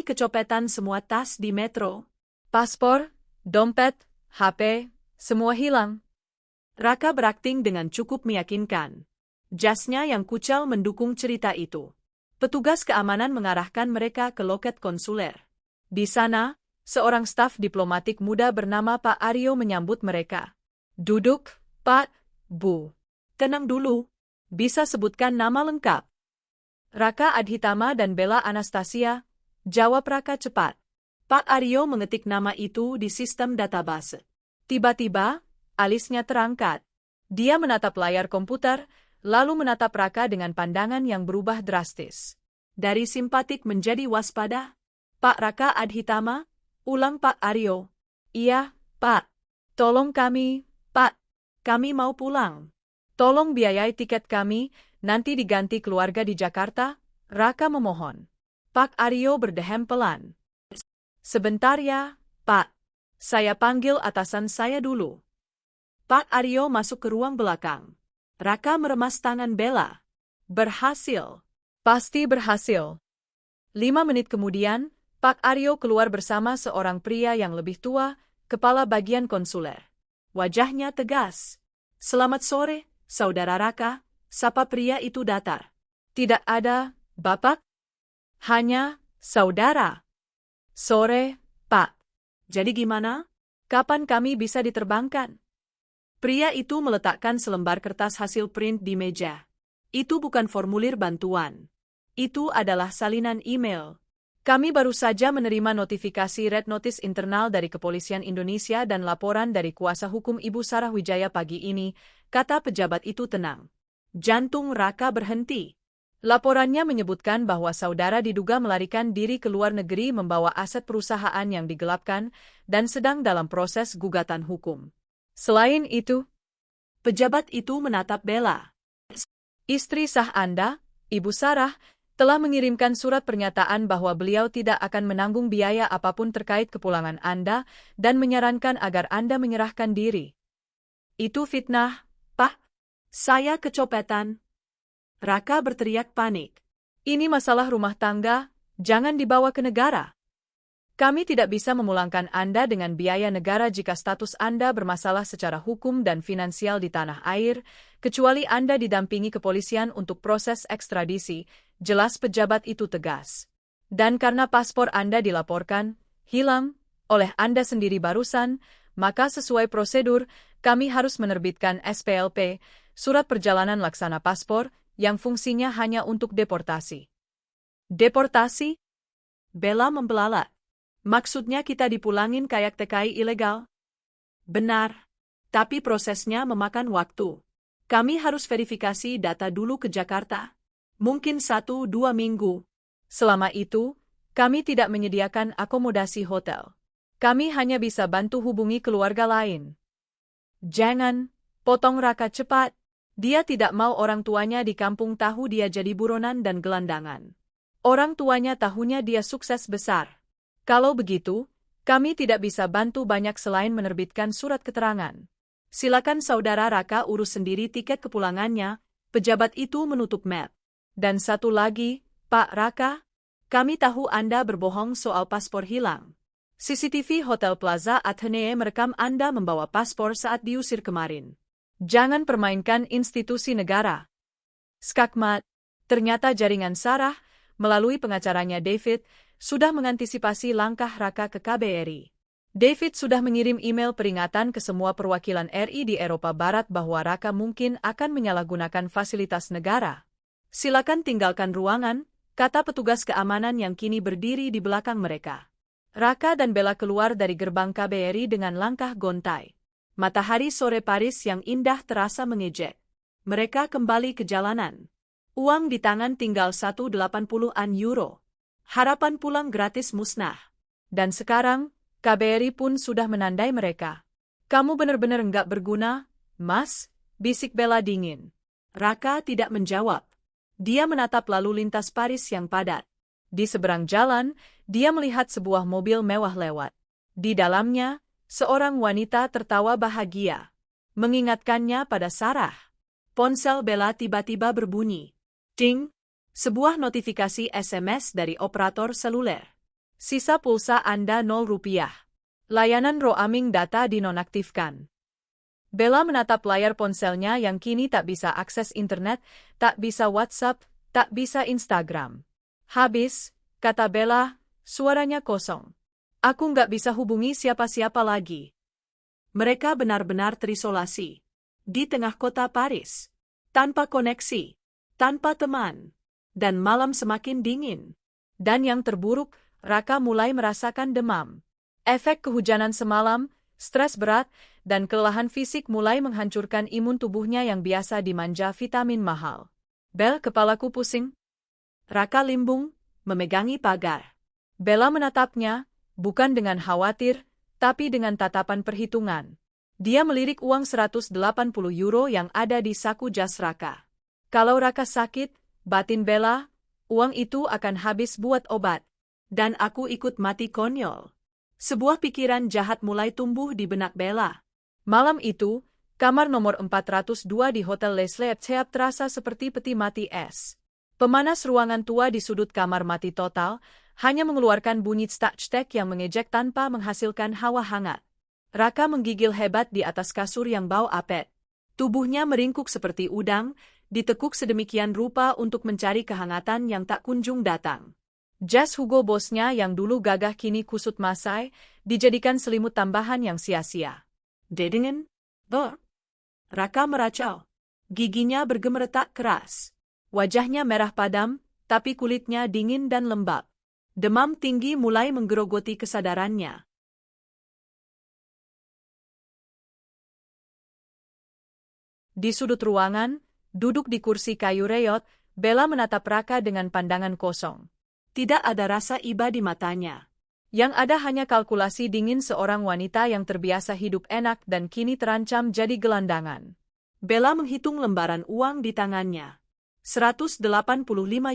kecopetan semua tas di metro. Paspor, dompet, HP, semua hilang. Raka berakting dengan cukup meyakinkan. Jasnya yang kucel mendukung cerita itu. Petugas keamanan mengarahkan mereka ke loket konsuler. Di sana, seorang staf diplomatik muda bernama Pak Aryo menyambut mereka. Duduk, Pak, Bu. Tenang dulu. Bisa sebutkan nama lengkap. Raka Adhitama dan Bella Anastasia, jawab Raka cepat. Pak Aryo mengetik nama itu di sistem database. Tiba-tiba, alisnya terangkat. Dia menatap layar komputer, lalu menatap Raka dengan pandangan yang berubah drastis. Dari simpatik menjadi waspada. Pak Raka Adhitama, ulang Pak Aryo. Iya, Pak. Tolong kami, Pak. Kami mau pulang. Tolong biayai tiket kami, nanti diganti keluarga di Jakarta, Raka memohon. Pak Aryo berdehem pelan. Sebentar ya, Pak. Saya panggil atasan saya dulu. Pak Aryo masuk ke ruang belakang. Raka meremas tangan Bella. Berhasil. Pasti berhasil. 5 menit kemudian, Pak Aryo keluar bersama seorang pria yang lebih tua, kepala bagian konsuler. Wajahnya tegas. Selamat sore, Saudara Raka, sapa pria itu datar. Tidak ada, Bapak. Hanya, Saudara. Sore, Pak. Jadi gimana? Kapan kami bisa diterbangkan? Pria itu meletakkan selembar kertas hasil print di meja. Itu bukan formulir bantuan. Itu adalah salinan email. Kami baru saja menerima notifikasi red notice internal dari Kepolisian Indonesia dan laporan dari kuasa hukum Ibu Sarah Wijaya pagi ini, kata pejabat itu tenang. Jantung Raka berhenti. Laporannya menyebutkan bahwa saudara diduga melarikan diri ke luar negeri membawa aset perusahaan yang digelapkan dan sedang dalam proses gugatan hukum. Selain itu, pejabat itu menatap Bella. Istri sah Anda, Ibu Sarah, telah mengirimkan surat pernyataan bahwa beliau tidak akan menanggung biaya apapun terkait kepulangan Anda dan menyarankan agar Anda menyerahkan diri. Itu fitnah, Pak. Saya kecopetan. Raka berteriak panik. Ini masalah rumah tangga, jangan dibawa ke negara. Kami tidak bisa memulangkan Anda dengan biaya negara jika status Anda bermasalah secara hukum dan finansial di tanah air, kecuali Anda didampingi kepolisian untuk proses ekstradisi, jelas pejabat itu tegas. Dan karena paspor Anda dilaporkan hilang oleh Anda sendiri barusan, maka sesuai prosedur, kami harus menerbitkan SPLP, Surat Perjalanan Laksana Paspor, yang fungsinya hanya untuk deportasi. Deportasi? Bella membelalak. Maksudnya kita dipulangin kayak TKI ilegal? Benar. Tapi prosesnya memakan waktu. Kami harus verifikasi data dulu ke Jakarta. Mungkin 1-2 minggu. Selama itu, kami tidak menyediakan akomodasi hotel. Kami hanya bisa bantu hubungi keluarga lain. Jangan, potong Raka cepat. Dia tidak mau orang tuanya di kampung tahu dia jadi buronan dan gelandangan. Orang tuanya tahunya dia sukses besar. Kalau begitu, kami tidak bisa bantu banyak selain menerbitkan surat keterangan. Silakan Saudara Raka urus sendiri tiket kepulangannya, pejabat itu menutup map. Dan satu lagi, Pak Raka, Kami tahu Anda berbohong soal paspor hilang. CCTV Hotel Plaza Athenae merekam Anda membawa paspor saat diusir kemarin. Jangan permainkan institusi negara. Skakmat, ternyata jaringan Sarah, melalui pengacaranya David, sudah mengantisipasi langkah Raka ke KBRI. David sudah mengirim email peringatan ke semua perwakilan RI di Eropa Barat bahwa Raka mungkin akan menyalahgunakan fasilitas negara. Silakan tinggalkan ruangan, kata petugas keamanan yang kini berdiri di belakang mereka. Raka dan Bella keluar dari gerbang KBRI dengan langkah gontai. Matahari sore Paris yang indah terasa mengejek. Mereka kembali ke jalanan. Uang di tangan tinggal 180-an euro. Harapan pulang gratis musnah. Dan sekarang, KBRI pun sudah menandai mereka. Kamu benar-benar enggak berguna, Mas, bisik Bella dingin. Raka tidak menjawab. Dia menatap lalu lintas Paris yang padat. Di seberang jalan, dia melihat sebuah mobil mewah lewat. Di dalamnya, seorang wanita tertawa bahagia. Mengingatkannya pada Sarah. Ponsel Bella tiba-tiba berbunyi. Ding! Sebuah notifikasi SMS dari operator seluler. Sisa pulsa Anda 0 rupiah. Layanan roaming data dinonaktifkan. Bella menatap layar ponselnya yang kini tak bisa akses internet, tak bisa WhatsApp, tak bisa Instagram. Habis, kata Bella, suaranya kosong. Aku nggak bisa hubungi siapa-siapa lagi. Mereka benar-benar terisolasi. Di tengah kota Paris. Tanpa koneksi. Tanpa teman. Dan malam semakin dingin. Dan yang terburuk, Raka mulai merasakan demam. Efek kehujanan semalam, stres berat, dan kelelahan fisik mulai menghancurkan imun tubuhnya yang biasa dimanja vitamin mahal. Bel, kepalaku pusing. Raka limbung, memegangi pagar. Bella menatapnya, bukan dengan khawatir, tapi dengan tatapan perhitungan. Dia melirik uang 180 euro yang ada di saku jas Raka. Kalau Raka sakit, batin Bella, uang itu akan habis buat obat. Dan aku ikut mati konyol. Sebuah pikiran jahat mulai tumbuh di benak Bella. Malam itu, kamar nomor 402 di Hotel Les Leipzig terasa seperti peti mati es. Pemanas ruangan tua di sudut kamar mati total, hanya mengeluarkan bunyi stak-stek yang mengejek tanpa menghasilkan hawa hangat. Raka menggigil hebat di atas kasur yang bau apet. Tubuhnya meringkuk seperti udang, ditekuk sedemikian rupa untuk mencari kehangatan yang tak kunjung datang. Jas Hugo Boss-nya yang dulu gagah kini kusut masai, dijadikan selimut tambahan yang sia-sia. Dedingen? Raka meracau. Giginya bergemeretak keras. Wajahnya merah padam, tapi kulitnya dingin dan lembab. Demam tinggi mulai menggerogoti kesadarannya. Di sudut ruangan, duduk di kursi kayu reyot, Bella menatap Raka dengan pandangan kosong. Tidak ada rasa iba di matanya. Yang ada hanya kalkulasi dingin seorang wanita yang terbiasa hidup enak dan kini terancam jadi gelandangan. Bella menghitung lembaran uang di tangannya. 185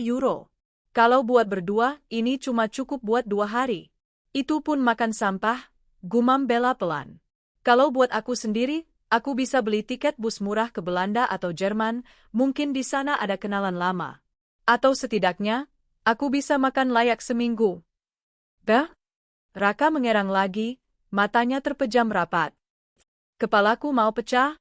euro. Kalau buat berdua, ini cuma cukup buat 2 hari. Itu pun makan sampah, gumam Bella pelan. Kalau buat aku sendiri, aku bisa beli tiket bus murah ke Belanda atau Jerman, mungkin di sana ada kenalan lama. Atau setidaknya, aku bisa makan layak seminggu. Bah? Raka mengerang lagi, matanya terpejam rapat. Kepalaku mau pecah?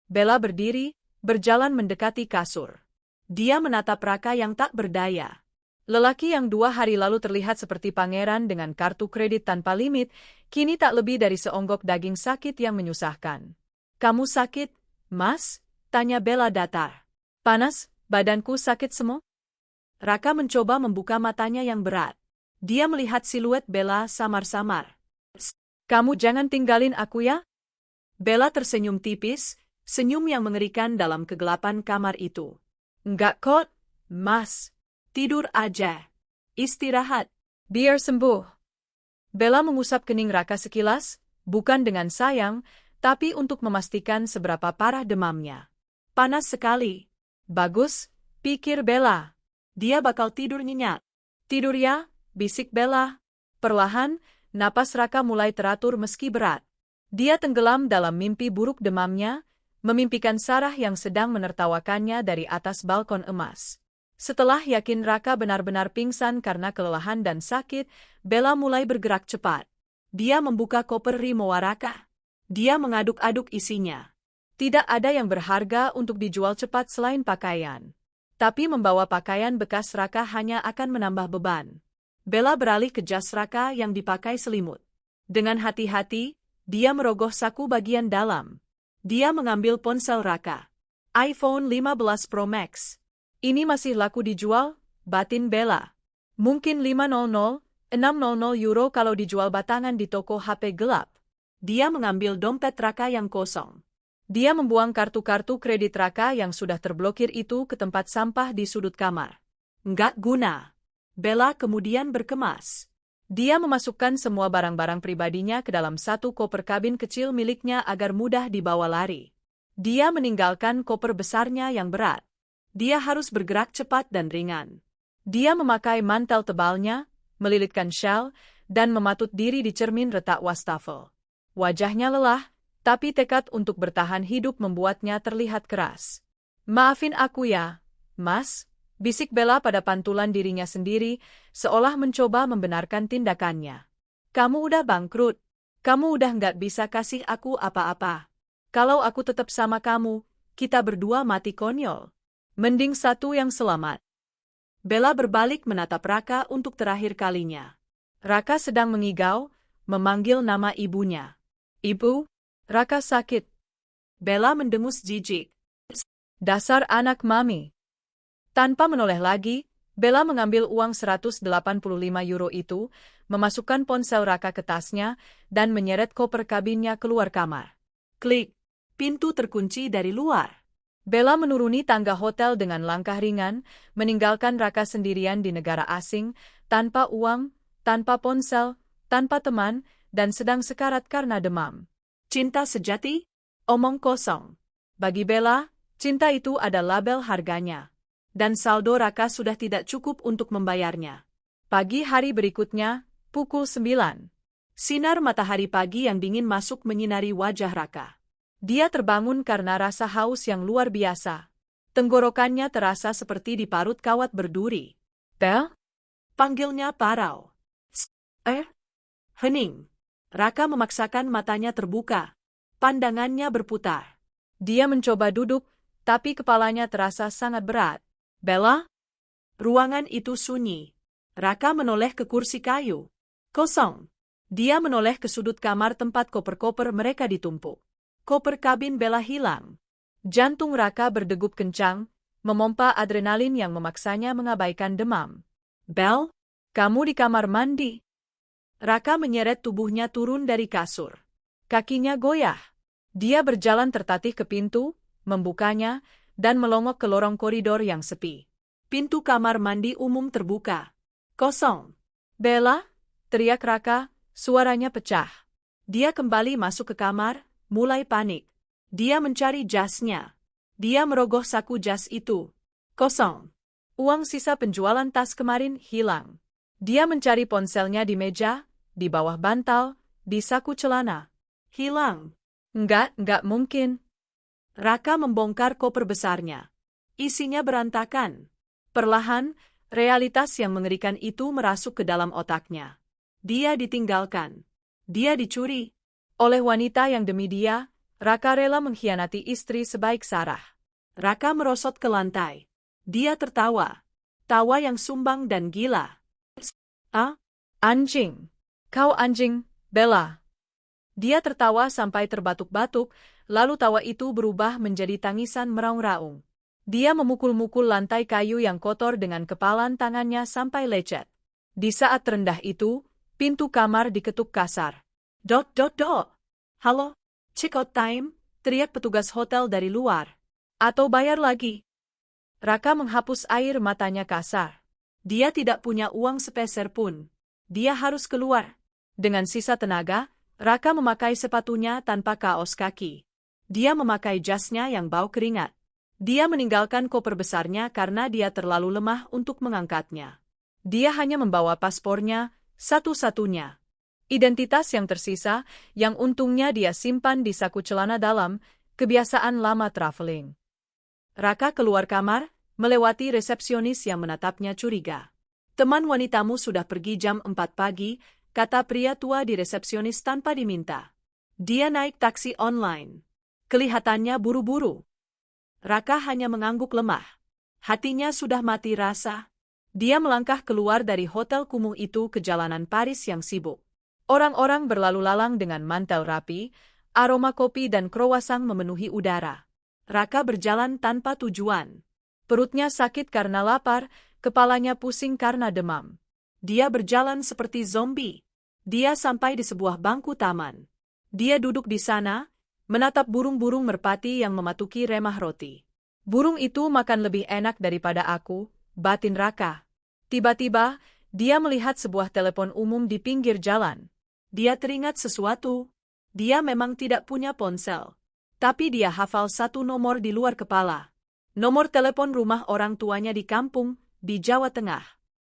Bella berdiri, berjalan mendekati kasur. Dia menatap Raka yang tak berdaya. Lelaki yang 2 hari lalu terlihat seperti pangeran dengan kartu kredit tanpa limit, kini tak lebih dari seonggok daging sakit yang menyusahkan. Kamu sakit, Mas? Tanya Bella datar. Panas, badanku sakit semua? Raka mencoba membuka matanya yang berat. Dia melihat siluet Bella samar-samar. Kamu jangan tinggalin aku ya? Bella tersenyum tipis, senyum yang mengerikan dalam kegelapan kamar itu. Enggak kok, Mas. Tidur aja. Istirahat. Biar sembuh. Bella mengusap kening Raka sekilas, bukan dengan sayang, tapi untuk memastikan seberapa parah demamnya. Panas sekali. Bagus, pikir Bella. Dia bakal tidur nyenyak. Tidur ya? Bisik Bella. Perlahan, napas Raka mulai teratur meski berat. Dia tenggelam dalam mimpi buruk demamnya, memimpikan Sarah yang sedang menertawakannya dari atas balkon emas. Setelah yakin Raka benar-benar pingsan karena kelelahan dan sakit, Bella mulai bergerak cepat. Dia membuka koper Rimowa Raka. Dia mengaduk-aduk isinya. Tidak ada yang berharga untuk dijual cepat selain pakaian. Tapi membawa pakaian bekas Raka hanya akan menambah beban. Bella beralih ke jas Raka yang dipakai selimut. Dengan hati-hati, dia merogoh saku bagian dalam. Dia mengambil ponsel Raka. iPhone 15 Pro Max. Ini masih laku dijual, batin Bella. Mungkin 500, 600 euro kalau dijual batangan di toko HP gelap. Dia mengambil dompet Raka yang kosong. Dia membuang kartu-kartu kredit Raka yang sudah terblokir itu ke tempat sampah di sudut kamar. Nggak guna. Bella kemudian berkemas. Dia memasukkan semua barang-barang pribadinya ke dalam satu koper kabin kecil miliknya agar mudah dibawa lari. Dia meninggalkan koper besarnya yang berat. Dia harus bergerak cepat dan ringan. Dia memakai mantel tebalnya, melilitkan shawl, dan mematut diri di cermin retak wastafel. Wajahnya lelah, tapi tekad untuk bertahan hidup membuatnya terlihat keras. "Maafin aku ya, Mas," bisik Bella pada pantulan dirinya sendiri, seolah mencoba membenarkan tindakannya. "Kamu udah bangkrut. Kamu udah nggak bisa kasih aku apa-apa. Kalau aku tetap sama kamu, kita berdua mati konyol. Mending satu yang selamat." Bella berbalik menatap Raka untuk terakhir kalinya. Raka sedang mengigau, memanggil nama ibunya. "Ibu, Raka sakit." Bella mendengus jijik. "Dasar anak mami." Tanpa menoleh lagi, Bella mengambil uang 185 euro itu, memasukkan ponsel Raka ke tasnya, dan menyeret koper kabinnya keluar kamar. Klik, pintu terkunci dari luar. Bella menuruni tangga hotel dengan langkah ringan, meninggalkan Raka sendirian di negara asing, tanpa uang, tanpa ponsel, tanpa teman, dan sedang sekarat karena demam. Cinta sejati? Omong kosong. Bagi Bella, cinta itu ada label harganya. Dan saldo Raka sudah tidak cukup untuk membayarnya. Pagi hari berikutnya, pukul 9. Sinar matahari pagi yang dingin masuk menyinari wajah Raka. Dia terbangun karena rasa haus yang luar biasa. Tenggorokannya terasa seperti diparut kawat berduri. "Bel?" panggilnya parau. Hening. Raka memaksakan matanya terbuka. Pandangannya berputar. Dia mencoba duduk, tapi kepalanya terasa sangat berat. "Bella?" Ruangan itu sunyi. Raka menoleh ke kursi kayu. Kosong. Dia menoleh ke sudut kamar tempat koper-koper mereka ditumpuk. Koper kabin Bella hilang. Jantung Raka berdegup kencang, memompa adrenalin yang memaksanya mengabaikan demam. "Bel, kamu di kamar mandi." Raka menyeret tubuhnya turun dari kasur. Kakinya goyah. Dia berjalan tertatih ke pintu, membukanya, dan melongok ke lorong koridor yang sepi. Pintu kamar mandi umum terbuka. Kosong. "Bella?" teriak Raka, suaranya pecah. Dia kembali masuk ke kamar, mulai panik. Dia mencari jasnya. Dia merogoh saku jas itu. Kosong. Uang sisa penjualan tas kemarin hilang. Dia mencari ponselnya di meja, di bawah bantal, di saku celana. Hilang. Enggak mungkin. Raka membongkar koper besarnya. Isinya berantakan. Perlahan, realitas yang mengerikan itu merasuk ke dalam otaknya. Dia ditinggalkan. Dia dicuri. Oleh wanita yang demi dia, Raka rela mengkhianati istri sebaik Sarah. Raka merosot ke lantai. Dia tertawa. Tawa yang sumbang dan gila. "Ah? Anjing. Kau anjing, Bella." Dia tertawa sampai terbatuk-batuk, lalu tawa itu berubah menjadi tangisan meraung-raung. Dia memukul-mukul lantai kayu yang kotor dengan kepalan tangannya sampai lecet. Di saat terendah itu, pintu kamar diketuk kasar. "Dot. Halo, check-out time," teriak petugas hotel dari luar. "Atau bayar lagi." Raka menghapus air matanya kasar. Dia tidak punya uang sepeser pun. Dia harus keluar. Dengan sisa tenaga, Raka memakai sepatunya tanpa kaos kaki. Dia memakai jasnya yang bau keringat. Dia meninggalkan koper besarnya karena dia terlalu lemah untuk mengangkatnya. Dia hanya membawa paspornya, satu-satunya. Identitas yang tersisa, yang untungnya dia simpan di saku celana dalam, kebiasaan lama traveling. Raka keluar kamar, melewati resepsionis yang menatapnya curiga. Teman wanitamu sudah pergi jam 4 pagi, kata pria tua di resepsionis tanpa diminta. Dia naik taksi online. Kelihatannya buru-buru. Raka hanya mengangguk lemah. Hatinya sudah mati rasa. Dia melangkah keluar dari hotel kumuh itu ke jalanan Paris yang sibuk. Orang-orang berlalu lalang dengan mantel rapi, aroma kopi dan kroasang memenuhi udara. Raka berjalan tanpa tujuan. Perutnya sakit karena lapar, kepalanya pusing karena demam. Dia berjalan seperti zombie. Dia sampai di sebuah bangku taman. Dia duduk di sana, menatap burung-burung merpati yang mematuki remah roti. Burung itu makan lebih enak daripada aku, batin Raka. Tiba-tiba, dia melihat sebuah telepon umum di pinggir jalan. Dia teringat sesuatu. Dia memang tidak punya ponsel. Tapi dia hafal satu nomor di luar kepala. Nomor telepon rumah orang tuanya di kampung, di Jawa Tengah.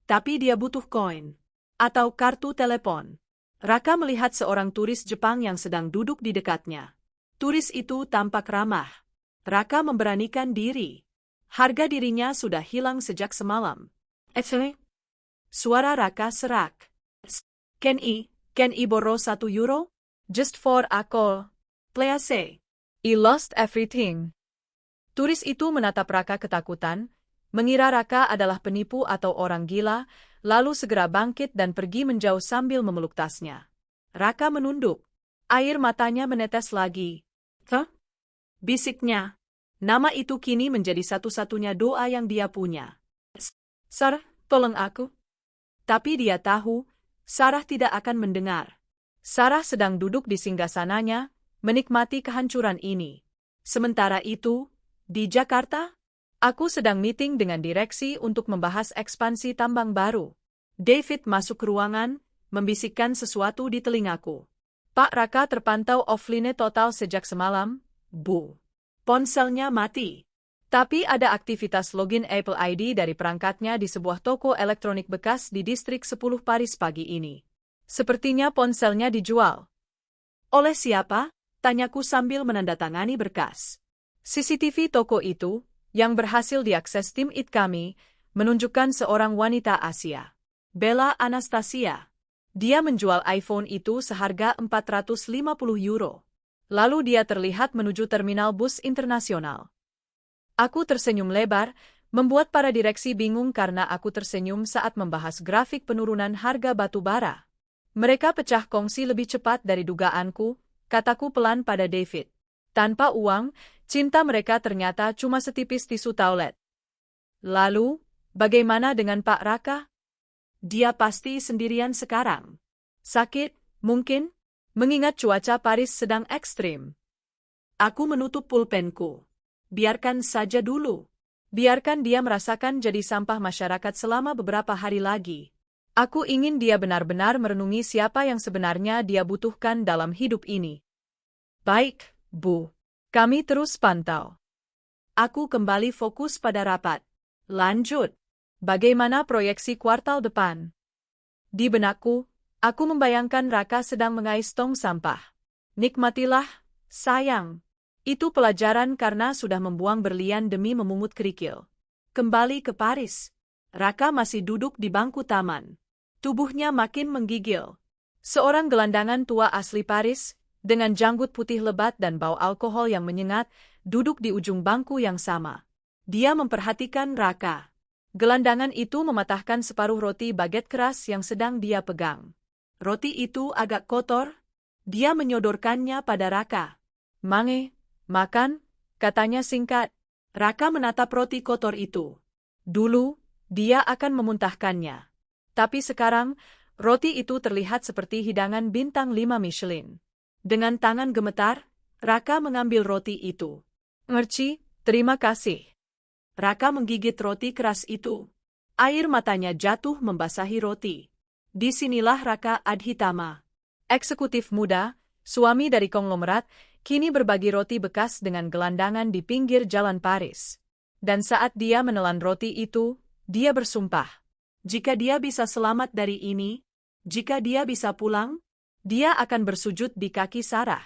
Tapi dia butuh koin. Atau kartu telepon. Raka melihat seorang turis Jepang yang sedang duduk di dekatnya. Turis itu tampak ramah. Raka memberanikan diri. Harga dirinya sudah hilang sejak semalam. Suara Raka serak. Can I borrow €1? Just for a call. Please. I lost everything. Turis itu menatap Raka ketakutan, mengira Raka adalah penipu atau orang gila, lalu segera bangkit dan pergi menjauh sambil memeluk tasnya. Raka menunduk. Air matanya menetes lagi. Bisiknya. Nama itu kini menjadi satu-satunya doa yang dia punya. Sarah, tolong aku. Tapi dia tahu, Sarah tidak akan mendengar. Sarah sedang duduk di singgasananya, menikmati kehancuran ini. Sementara itu, di Jakarta, aku sedang meeting dengan direksi untuk membahas ekspansi tambang baru. David masuk ke ruangan, membisikkan sesuatu di telingaku. Pak Raka terpantau offline total sejak semalam, Bu. Ponselnya mati. Tapi ada aktivitas login Apple ID dari perangkatnya di sebuah toko elektronik bekas di distrik 10 Paris pagi ini. Sepertinya ponselnya dijual. Oleh siapa? Tanyaku sambil menandatangani berkas. CCTV toko itu, yang berhasil diakses tim IT kami, menunjukkan seorang wanita Asia. Bella Anastasia. Dia menjual iPhone itu seharga €450. Lalu dia terlihat menuju terminal bus internasional. Aku tersenyum lebar, membuat para direksi bingung karena aku tersenyum saat membahas grafik penurunan harga batu bara. Mereka pecah kongsi lebih cepat dari dugaanku, kataku pelan pada David. Tanpa uang, cinta mereka ternyata cuma setipis tisu toilet. Lalu, bagaimana dengan Pak Raka? Dia pasti sendirian sekarang. Sakit, mungkin, mengingat cuaca Paris sedang ekstrim. Aku menutup pulpenku. Biarkan saja dulu. Biarkan dia merasakan jadi sampah masyarakat selama beberapa hari lagi. Aku ingin dia benar-benar merenungi siapa yang sebenarnya dia butuhkan dalam hidup ini. Baik, Bu. Kami terus pantau. Aku kembali fokus pada rapat. Lanjut. Bagaimana proyeksi kuartal depan? Di benakku, aku membayangkan Raka sedang mengais tong sampah. Nikmatilah, sayang. Itu pelajaran karena sudah membuang berlian demi memungut kerikil. Kembali ke Paris. Raka masih duduk di bangku taman. Tubuhnya makin menggigil. Seorang gelandangan tua asli Paris, dengan janggut putih lebat dan bau alkohol yang menyengat, duduk di ujung bangku yang sama. Dia memperhatikan Raka. Gelandangan itu mematahkan separuh roti baget keras yang sedang dia pegang. Roti itu agak kotor. Dia menyodorkannya pada Raka. Mange. Makan, katanya singkat. Raka menatap roti kotor itu. Dulu, dia akan memuntahkannya. Tapi sekarang, roti itu terlihat seperti hidangan bintang 5 Michelin. Dengan tangan gemetar, Raka mengambil roti itu. Ngerci, terima kasih. Raka menggigit roti keras itu. Air matanya jatuh membasahi roti. Disinilah Raka Adhitama. Eksekutif muda, suami dari konglomerat, kini berbagi roti bekas dengan gelandangan di pinggir jalan Paris. Dan saat dia menelan roti itu, dia bersumpah. Jika dia bisa selamat dari ini, jika dia bisa pulang, dia akan bersujud di kaki Sarah.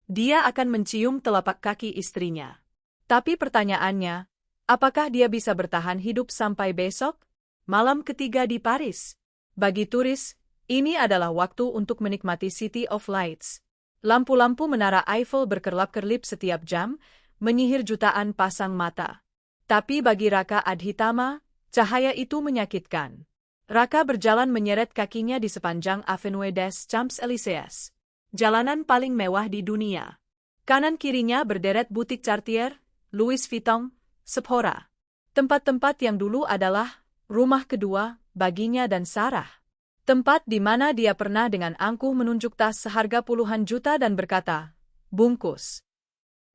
Dia akan mencium telapak kaki istrinya. Tapi pertanyaannya, Apakah dia bisa bertahan hidup sampai besok? Malam ketiga di Paris. Bagi turis, ini adalah waktu untuk menikmati City of Lights. Lampu-lampu menara Eiffel berkerlap-kerlip setiap jam, menyihir jutaan pasang mata. Tapi bagi Raka Adhitama, cahaya itu menyakitkan. Raka berjalan menyeret kakinya di sepanjang Avenue des Champs-Élysées. Jalanan paling mewah di dunia. Kanan-kirinya berderet butik Cartier, Louis Vuitton, Sephora. Tempat-tempat yang dulu adalah rumah kedua baginya dan Sarah. Tempat di mana dia pernah dengan angkuh menunjuk tas seharga puluhan juta dan berkata, "Bungkus."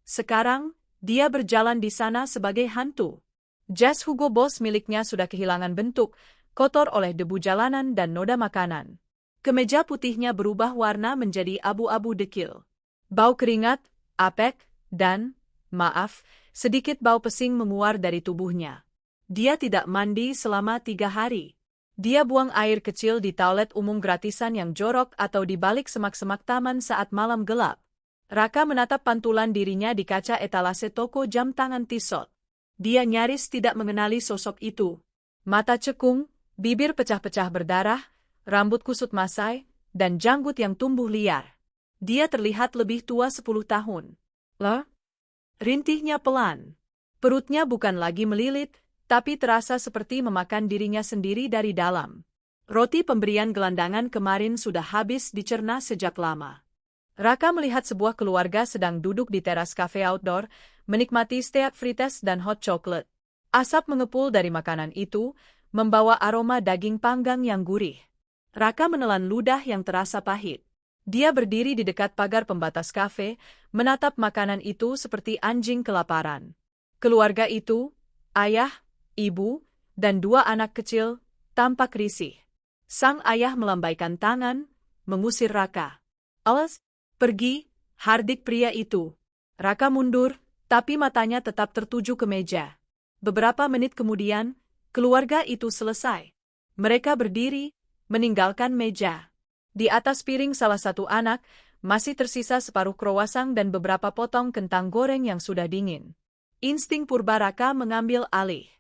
Sekarang, dia berjalan di sana sebagai hantu. Jas Hugo Boss miliknya sudah kehilangan bentuk, kotor oleh debu jalanan dan noda makanan. Kemeja putihnya berubah warna menjadi abu-abu dekil. Bau keringat, apek, dan, maaf, sedikit bau pesing menguar dari tubuhnya. Dia tidak mandi selama 3 hari. Dia buang air kecil di toilet umum gratisan yang jorok atau di balik semak-semak taman saat malam gelap. Raka menatap pantulan dirinya di kaca etalase toko jam tangan Tissot. Dia nyaris tidak mengenali sosok itu. Mata cekung, bibir pecah-pecah berdarah, rambut kusut masai, dan janggut yang tumbuh liar. Dia terlihat lebih tua 10 tahun. Rintihnya pelan. Perutnya bukan lagi melilit, tapi terasa seperti memakan dirinya sendiri dari dalam. Roti pemberian gelandangan kemarin sudah habis dicerna sejak lama. Raka melihat sebuah keluarga sedang duduk di teras kafe outdoor, menikmati steak frites dan hot chocolate. Asap mengepul dari makanan itu, membawa aroma daging panggang yang gurih. Raka menelan ludah yang terasa pahit. Dia berdiri di dekat pagar pembatas kafe, menatap makanan itu seperti anjing kelaparan. Keluarga itu, ayah, ibu, dan 2 anak kecil, tampak risih. Sang ayah melambaikan tangan, mengusir Raka. "Alas, pergi," hardik pria itu. Raka mundur, tapi matanya tetap tertuju ke meja. Beberapa menit kemudian, keluarga itu selesai. Mereka berdiri, meninggalkan meja. Di atas piring salah satu anak, masih tersisa separuh croissant dan beberapa potong kentang goreng yang sudah dingin. Insting purba Raka mengambil alih.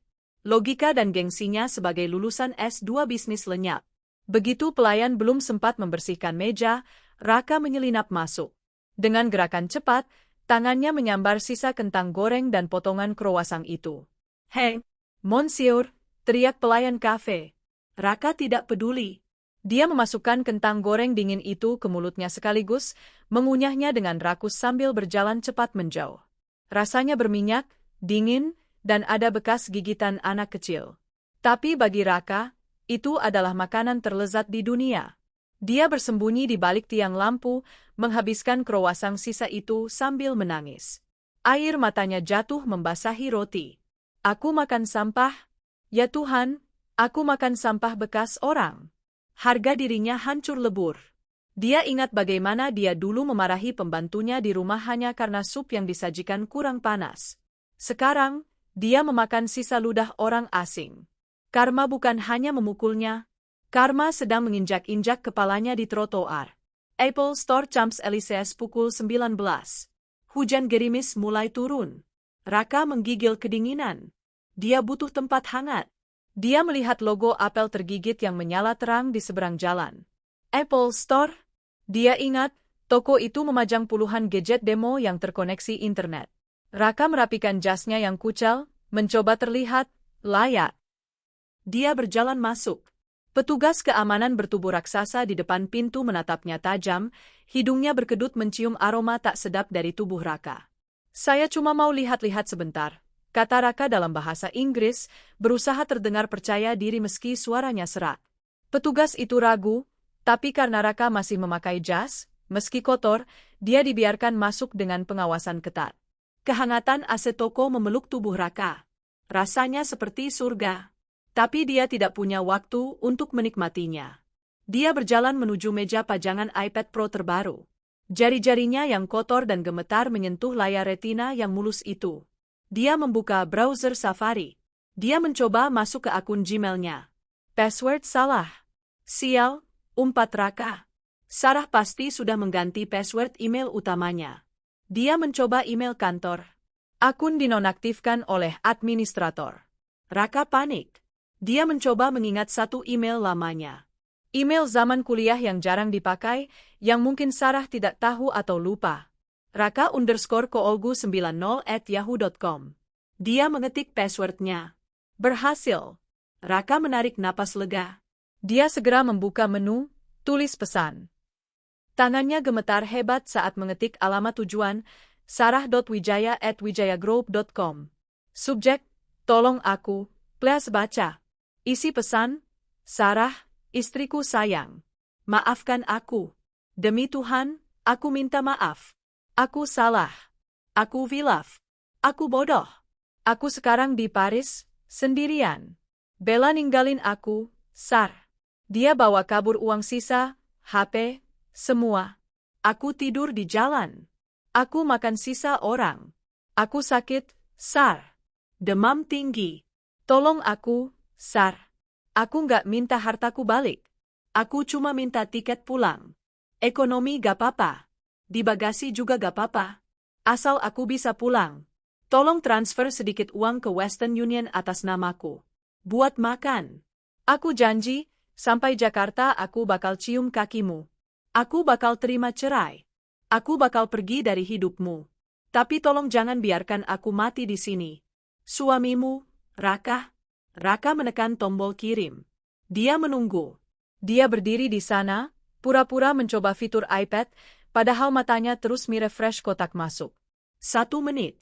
Logika dan gengsinya sebagai lulusan S2 bisnis lenyap. Begitu pelayan belum sempat membersihkan meja, Raka menyelinap masuk. Dengan gerakan cepat, tangannya menyambar sisa kentang goreng dan potongan croissant itu. "Hei, Monsieur!" teriak pelayan kafe. Raka tidak peduli. Dia memasukkan kentang goreng dingin itu ke mulutnya sekaligus, mengunyahnya dengan rakus sambil berjalan cepat menjauh. Rasanya berminyak, dingin, dan ada bekas gigitan anak kecil. Tapi bagi Raka, itu adalah makanan terlezat di dunia. Dia bersembunyi di balik tiang lampu, menghabiskan croissant sisa itu sambil menangis. Air matanya jatuh membasahi roti. "Aku makan sampah? Ya Tuhan, aku makan sampah bekas orang." Harga dirinya hancur lebur. Dia ingat bagaimana dia dulu memarahi pembantunya di rumah hanya karena sup yang disajikan kurang panas. Sekarang, dia memakan sisa ludah orang asing. Karma bukan hanya memukulnya, karma sedang menginjak-injak kepalanya di trotoar. Apple Store Champs-Élysées pukul 19. Hujan gerimis mulai turun. Raka menggigil kedinginan. Dia butuh tempat hangat. Dia melihat logo apel tergigit yang menyala terang di seberang jalan. Apple Store? Dia ingat, toko itu memajang puluhan gadget demo yang terkoneksi internet. Raka merapikan jasnya yang kucel, mencoba terlihat layak. Dia berjalan masuk. Petugas keamanan bertubuh raksasa di depan pintu menatapnya tajam, hidungnya berkedut mencium aroma tak sedap dari tubuh Raka. "Saya cuma mau lihat-lihat sebentar," kata Raka dalam bahasa Inggris, berusaha terdengar percaya diri meski suaranya serak. Petugas itu ragu, tapi karena Raka masih memakai jas, meski kotor, dia dibiarkan masuk dengan pengawasan ketat. Kehangatan AC toko memeluk tubuh Raka. Rasanya seperti surga. Tapi dia tidak punya waktu untuk menikmatinya. Dia berjalan menuju meja pajangan iPad Pro terbaru. Jari-jarinya yang kotor dan gemetar menyentuh layar retina yang mulus itu. Dia membuka browser Safari. Dia mencoba masuk ke akun Gmail-nya. Password salah. Sial, umpat Raka. Sarah pasti sudah mengganti password email utamanya. Dia mencoba email kantor. Akun dinonaktifkan oleh administrator. Raka panik. Dia mencoba mengingat satu email lamanya. Email zaman kuliah yang jarang dipakai, yang mungkin Sarah tidak tahu atau lupa. Raka_koolgu90@yahoo.com. Dia mengetik passwordnya. Berhasil. Raka menarik napas lega. Dia segera membuka menu, tulis pesan. Tangannya gemetar hebat saat mengetik alamat tujuan, sarah.wijaya@wijayagroup.com. Subjek, tolong aku, please baca. Isi pesan, Sarah, istriku sayang. Maafkan aku. Demi Tuhan, aku minta maaf. Aku salah. Aku hilaf. Aku bodoh. Aku sekarang di Paris, sendirian. Bella ninggalin aku, Sar. Dia bawa kabur uang sisa, HP, semua. Aku tidur di jalan. Aku makan sisa orang. Aku sakit, Sar. Demam tinggi. Tolong aku, Sar. Aku nggak minta hartaku balik. Aku cuma minta tiket pulang. Ekonomi gak apa-apa. Di bagasi juga gak apa-apa. Asal aku bisa pulang. Tolong transfer sedikit uang ke Western Union atas namaku. Buat makan. Aku janji, sampai Jakarta aku bakal cium kakimu. Aku bakal terima cerai. Aku bakal pergi dari hidupmu. Tapi tolong jangan biarkan aku mati di sini. Suamimu, Raka. Raka menekan tombol kirim. Dia menunggu. Dia berdiri di sana, pura-pura mencoba fitur iPad, padahal matanya terus merefresh kotak masuk. 1 menit.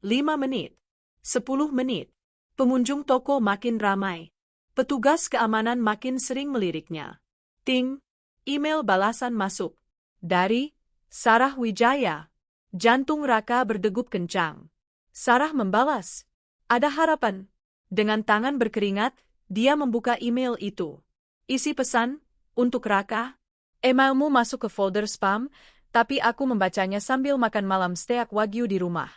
5 menit. 10 menit. Pengunjung toko makin ramai. Petugas keamanan makin sering meliriknya. Ting. Email balasan masuk. Dari Sarah Wijaya. Jantung Raka berdegup kencang. Sarah membalas. Ada harapan. Dengan tangan berkeringat, dia membuka email itu. Isi pesan, untuk Raka. Emailmu masuk ke folder spam, tapi aku membacanya sambil makan malam steak wagyu di rumah.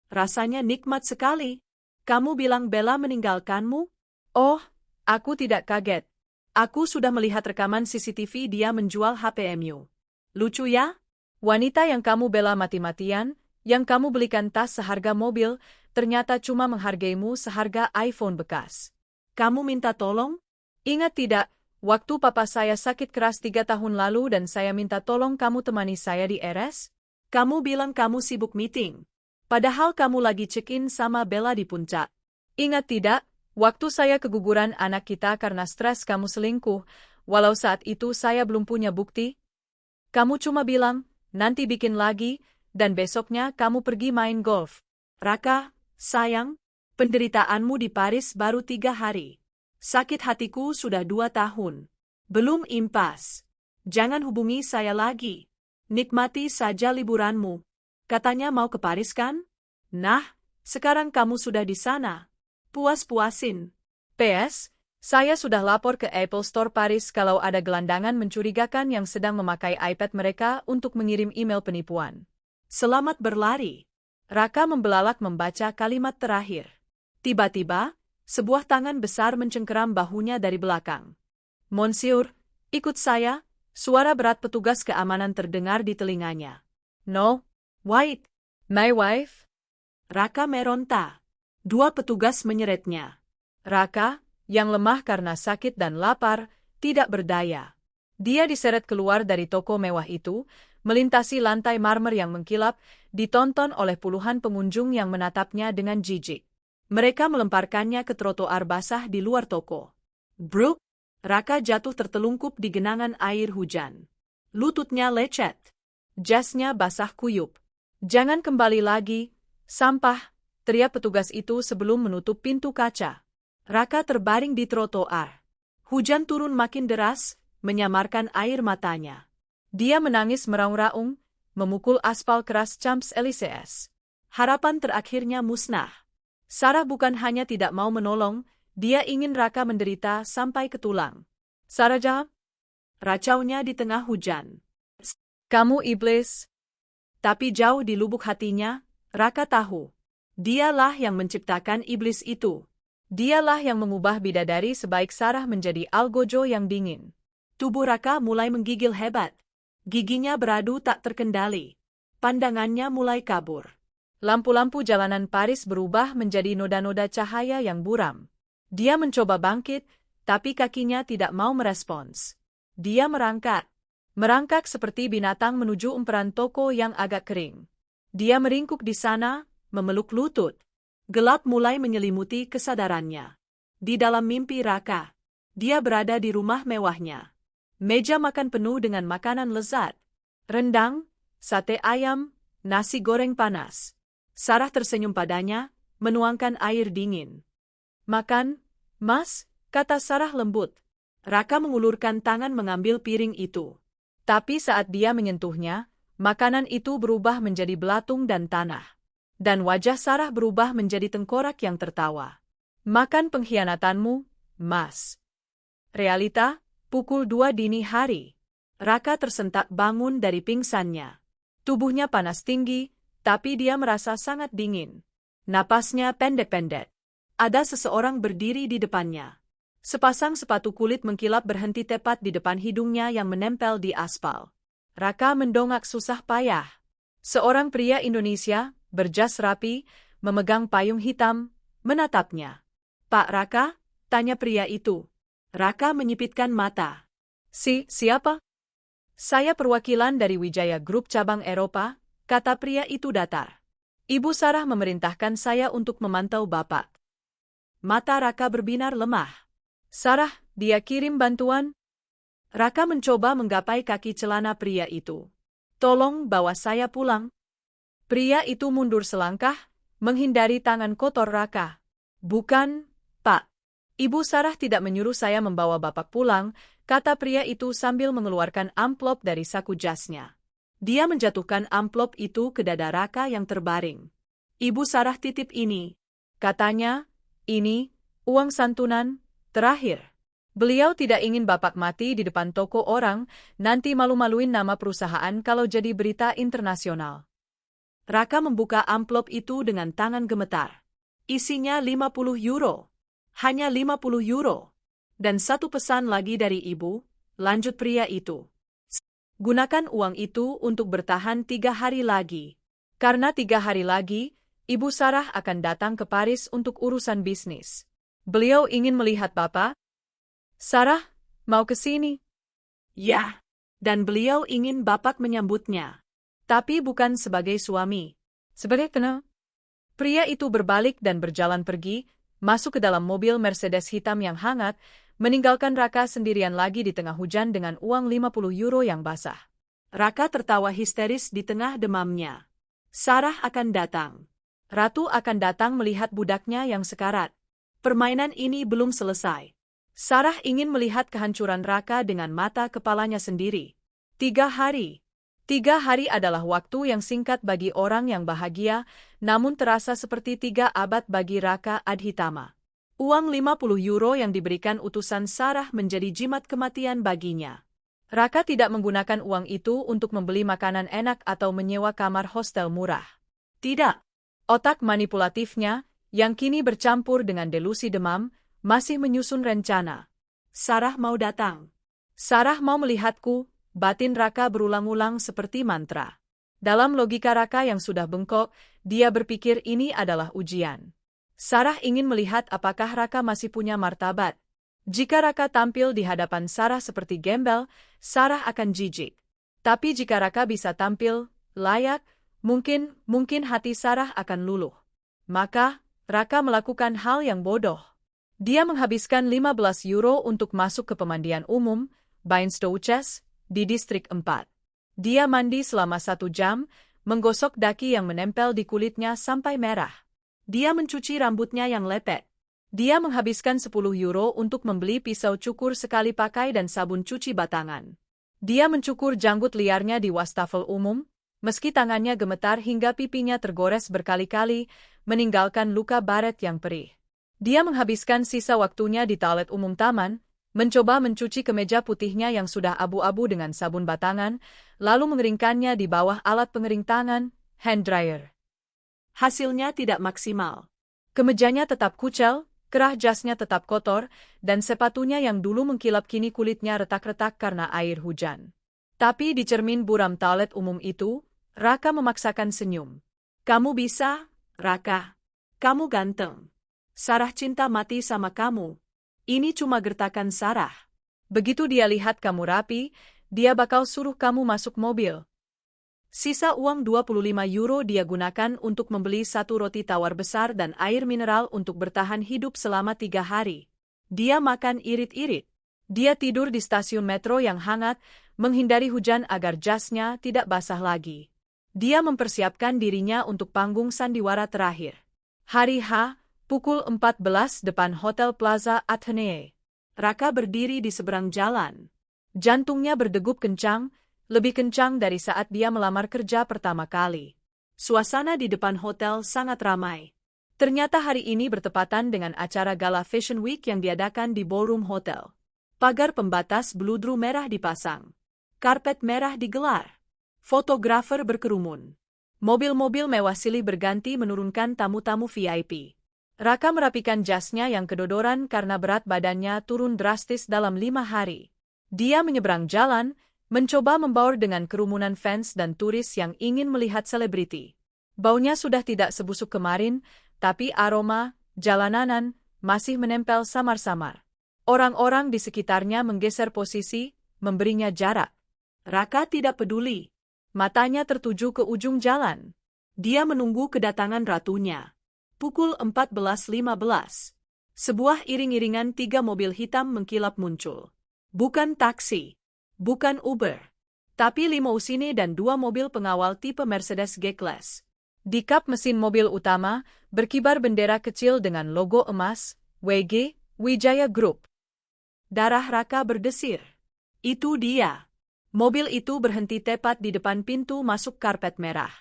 Rasanya nikmat sekali. Kamu bilang Bella meninggalkanmu? Oh, aku tidak kaget. Aku sudah melihat rekaman CCTV dia menjual HPMU. Lucu ya? Wanita yang kamu bela mati-matian, yang kamu belikan tas seharga mobil, ternyata cuma menghargaimu seharga iPhone bekas. Kamu minta tolong? Ingat tidak, waktu papa saya sakit keras 3 tahun lalu dan saya minta tolong kamu temani saya di RS? Kamu bilang kamu sibuk meeting. Padahal kamu lagi check-in sama Bella di puncak. Ingat tidak, waktu saya keguguran anak kita karena stres kamu selingkuh, walau saat itu saya belum punya bukti? Kamu cuma bilang, nanti bikin lagi, dan besoknya kamu pergi main golf. Raka, sayang, penderitaanmu di Paris baru 3 hari. Sakit hatiku sudah 2 tahun. Belum impas. Jangan hubungi saya lagi. Nikmati saja liburanmu. Katanya mau ke Paris kan? Nah, sekarang kamu sudah di sana. Puas-puasin. PS, saya sudah lapor ke Apple Store Paris kalau ada gelandangan mencurigakan yang sedang memakai iPad mereka untuk mengirim email penipuan. Selamat berlari. Raka membelalak membaca kalimat terakhir. Tiba-tiba, sebuah tangan besar mencengkeram bahunya dari belakang. Monsieur, ikut saya, suara berat petugas keamanan terdengar di telinganya. No, wait, my wife. Raka meronta. 2 petugas menyeretnya. Raka, yang lemah karena sakit dan lapar, tidak berdaya. Dia diseret keluar dari toko mewah itu, melintasi lantai marmer yang mengkilap, ditonton oleh puluhan pengunjung yang menatapnya dengan jijik. Mereka melemparkannya ke trotoar basah di luar toko. Bruk! Raka jatuh tertelungkup di genangan air hujan. Lututnya lecet. Jasnya basah kuyup. Jangan kembali lagi, sampah, teriak petugas itu sebelum menutup pintu kaca. Raka terbaring di trotoar. Hujan turun makin deras, menyamarkan air matanya. Dia menangis meraung-raung, memukul aspal keras Champs-Élysées. Harapan terakhirnya musnah. Sarah bukan hanya tidak mau menolong, dia ingin Raka menderita sampai ke tulang. Sarah, racaunya di tengah hujan. Kamu iblis. Tapi jauh di lubuk hatinya, Raka tahu. Dialah yang menciptakan iblis itu. Dialah yang mengubah bidadari sebaik Sarah menjadi algojo yang dingin. Tubuh Raka mulai menggigil hebat. Giginya beradu tak terkendali. Pandangannya mulai kabur. Lampu-lampu jalanan Paris berubah menjadi noda-noda cahaya yang buram. Dia mencoba bangkit, tapi kakinya tidak mau merespons. Dia merangkak. Merangkak seperti binatang menuju emperan toko yang agak kering. Dia meringkuk di sana, memeluk lutut. Gelap mulai menyelimuti kesadarannya. Di dalam mimpi Raka, dia berada di rumah mewahnya. Meja makan penuh dengan makanan lezat. Rendang, sate ayam, nasi goreng panas. Sarah tersenyum padanya, menuangkan air dingin. "Makan, Mas," kata Sarah lembut. Raka mengulurkan tangan mengambil piring itu. Tapi saat dia menyentuhnya, makanan itu berubah menjadi belatung dan tanah. Dan wajah Sarah berubah menjadi tengkorak yang tertawa. "Makan pengkhianatanmu, Mas." Realita, pukul 2 dini hari. Raka tersentak bangun dari pingsannya. Tubuhnya panas tinggi, tapi dia merasa sangat dingin. Napasnya pendek-pendek. Ada seseorang berdiri di depannya. Sepasang sepatu kulit mengkilap berhenti tepat di depan hidungnya yang menempel di aspal. Raka mendongak susah payah. Seorang pria Indonesia, berjas rapi, memegang payung hitam, menatapnya. "Pak Raka?" tanya pria itu. Raka menyipitkan mata. Siapa?" "Saya perwakilan dari Wijaya Group cabang Eropa," kata pria itu datar. "Ibu Sarah memerintahkan saya untuk memantau Bapak." Mata Raka berbinar lemah. "Sarah, dia kirim bantuan?" Raka mencoba menggapai kaki celana pria itu. "Tolong bawa saya pulang." Pria itu mundur selangkah, menghindari tangan kotor Raka. "Bukan, Pak. Ibu Sarah tidak menyuruh saya membawa Bapak pulang," kata pria itu sambil mengeluarkan amplop dari saku jasnya. Dia menjatuhkan amplop itu ke dada Raka yang terbaring. "Ibu Sarah titip ini," katanya. "Ini, uang santunan terakhir. Beliau tidak ingin Bapak mati di depan toko orang, nanti malu-maluin nama perusahaan kalau jadi berita internasional." Raka membuka amplop itu dengan tangan gemetar. Isinya 50 euro. Hanya 50 euro. "Dan satu pesan lagi dari ibu," lanjut pria itu. "Gunakan uang itu untuk bertahan 3 hari lagi. Karena 3 hari lagi, Ibu Sarah akan datang ke Paris untuk urusan bisnis. Beliau ingin melihat Bapak." "Sarah, mau ke sini?" "Ya, dan beliau ingin Bapak menyambutnya. Tapi bukan sebagai suami. Sebagai kena." Pria itu berbalik dan berjalan pergi, masuk ke dalam mobil Mercedes hitam yang hangat, meninggalkan Raka sendirian lagi di tengah hujan dengan uang 50 euro yang basah. Raka tertawa histeris di tengah demamnya. Sarah akan datang. Ratu akan datang melihat budaknya yang sekarat. Permainan ini belum selesai. Sarah ingin melihat kehancuran Raka dengan mata kepalanya sendiri. 3 hari. 3 hari adalah waktu yang singkat bagi orang yang bahagia, namun terasa seperti 3 abad bagi Raka Adhitama. Uang 50 euro yang diberikan utusan Sarah menjadi jimat kematian baginya. Raka tidak menggunakan uang itu untuk membeli makanan enak atau menyewa kamar hostel murah. Tidak. Otak manipulatifnya, yang kini bercampur dengan delusi demam, masih menyusun rencana. Sarah mau datang. Sarah mau melihatku, batin Raka berulang-ulang seperti mantra. Dalam logika Raka yang sudah bengkok, dia berpikir ini adalah ujian. Sarah ingin melihat apakah Raka masih punya martabat. Jika Raka tampil di hadapan Sarah seperti gembel, Sarah akan jijik. Tapi jika Raka bisa tampil layak, mungkin hati Sarah akan luluh. Maka, Raka melakukan hal yang bodoh. Dia menghabiskan 15 euro untuk masuk ke pemandian umum, Bainstouches, di distrik 4. Dia mandi selama 1 jam, menggosok daki yang menempel di kulitnya sampai merah. Dia mencuci rambutnya yang lepek. Dia menghabiskan 10 euro untuk membeli pisau cukur sekali pakai dan sabun cuci batangan. Dia mencukur janggut liarnya di wastafel umum, meski tangannya gemetar hingga pipinya tergores berkali-kali, meninggalkan luka baret yang perih. Dia menghabiskan sisa waktunya di toilet umum taman, mencoba mencuci kemeja putihnya yang sudah abu-abu dengan sabun batangan, lalu mengeringkannya di bawah alat pengering tangan, hand dryer. Hasilnya tidak maksimal. Kemejanya tetap kucel, kerah jasnya tetap kotor, dan sepatunya yang dulu mengkilap kini kulitnya retak-retak karena air hujan. Tapi di cermin buram toilet umum itu, Raka memaksakan senyum. Kamu bisa, Raka. Kamu ganteng. Sarah cinta mati sama kamu. Ini cuma gertakan Sarah. Begitu dia lihat kamu rapi, dia bakal suruh kamu masuk mobil. Sisa uang 25 euro dia gunakan untuk membeli satu roti tawar besar dan air mineral untuk bertahan hidup selama 3 hari. Dia makan irit-irit. Dia tidur di stasiun metro yang hangat, menghindari hujan agar jasnya tidak basah lagi. Dia mempersiapkan dirinya untuk panggung sandiwara terakhir. Hari H, pukul 14 depan Hotel Plaza Athénée. Raka berdiri di seberang jalan. Jantungnya berdegup kencang, lebih kencang dari saat dia melamar kerja pertama kali. Suasana di depan hotel sangat ramai. Ternyata hari ini bertepatan dengan acara Gala Fashion Week yang diadakan di Ballroom Hotel. Pagar pembatas beludru merah dipasang. Karpet merah digelar. Fotografer berkerumun. Mobil-mobil mewah silih berganti menurunkan tamu-tamu VIP. Raka merapikan jasnya yang kedodoran karena berat badannya turun drastis dalam 5 hari. Dia menyeberang jalan, mencoba membaur dengan kerumunan fans dan turis yang ingin melihat selebriti. Baunya sudah tidak sebusuk kemarin, tapi aroma, jalanan, masih menempel samar-samar. Orang-orang di sekitarnya menggeser posisi, memberinya jarak. Raka tidak peduli. Matanya tertuju ke ujung jalan. Dia menunggu kedatangan ratunya. Pukul 14.15. Sebuah iring-iringan 3 mobil hitam mengkilap muncul. Bukan taksi. Bukan Uber, tapi limousine dan 2 mobil pengawal tipe Mercedes G-Class. Di kap mesin mobil utama, berkibar bendera kecil dengan logo emas, WG, Wijaya Group. Darah Raka berdesir. Itu dia. Mobil itu berhenti tepat di depan pintu masuk karpet merah.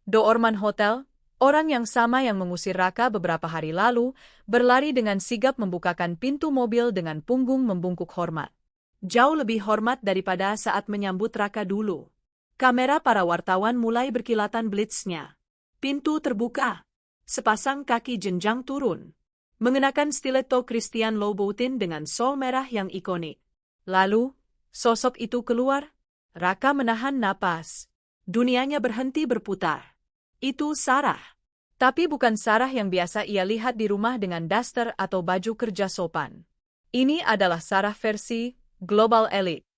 Doorman hotel, orang yang sama yang mengusir Raka beberapa hari lalu, berlari dengan sigap membukakan pintu mobil dengan punggung membungkuk hormat. Jauh lebih hormat daripada saat menyambut Raka dulu. Kamera para wartawan mulai berkilatan blitznya. Pintu terbuka. Sepasang kaki jenjang turun. Mengenakan stiletto Christian Louboutin dengan sol merah yang ikonik. Lalu, sosok itu keluar. Raka menahan napas. Dunianya berhenti berputar. Itu Sarah. Tapi bukan Sarah yang biasa ia lihat di rumah dengan daster atau baju kerja sopan. Ini adalah Sarah versi Global Elite.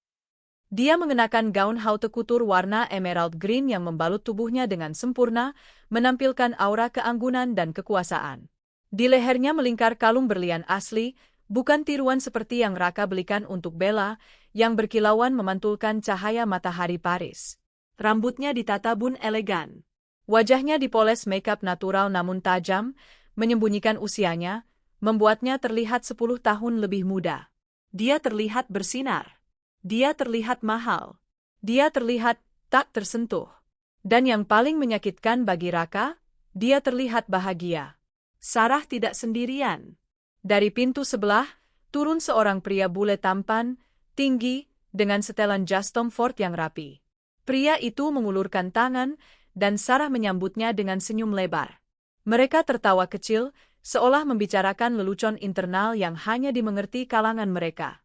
Dia mengenakan gaun haute couture warna emerald green yang membalut tubuhnya dengan sempurna, menampilkan aura keanggunan dan kekuasaan. Di lehernya melingkar kalung berlian asli, bukan tiruan seperti yang Raka belikan untuk Bella, yang berkilauan memantulkan cahaya matahari Paris. Rambutnya ditata bun elegan. Wajahnya dipoles makeup natural namun tajam, menyembunyikan usianya, membuatnya terlihat 10 tahun lebih muda. Dia terlihat bersinar. Dia terlihat mahal. Dia terlihat tak tersentuh. Dan yang paling menyakitkan bagi Raka, dia terlihat bahagia. Sarah tidak sendirian. Dari pintu sebelah, turun seorang pria bule tampan, tinggi, dengan setelan jas Tom Ford yang rapi. Pria itu mengulurkan tangan, dan Sarah menyambutnya dengan senyum lebar. Mereka tertawa kecil, seolah membicarakan lelucon internal yang hanya dimengerti kalangan mereka.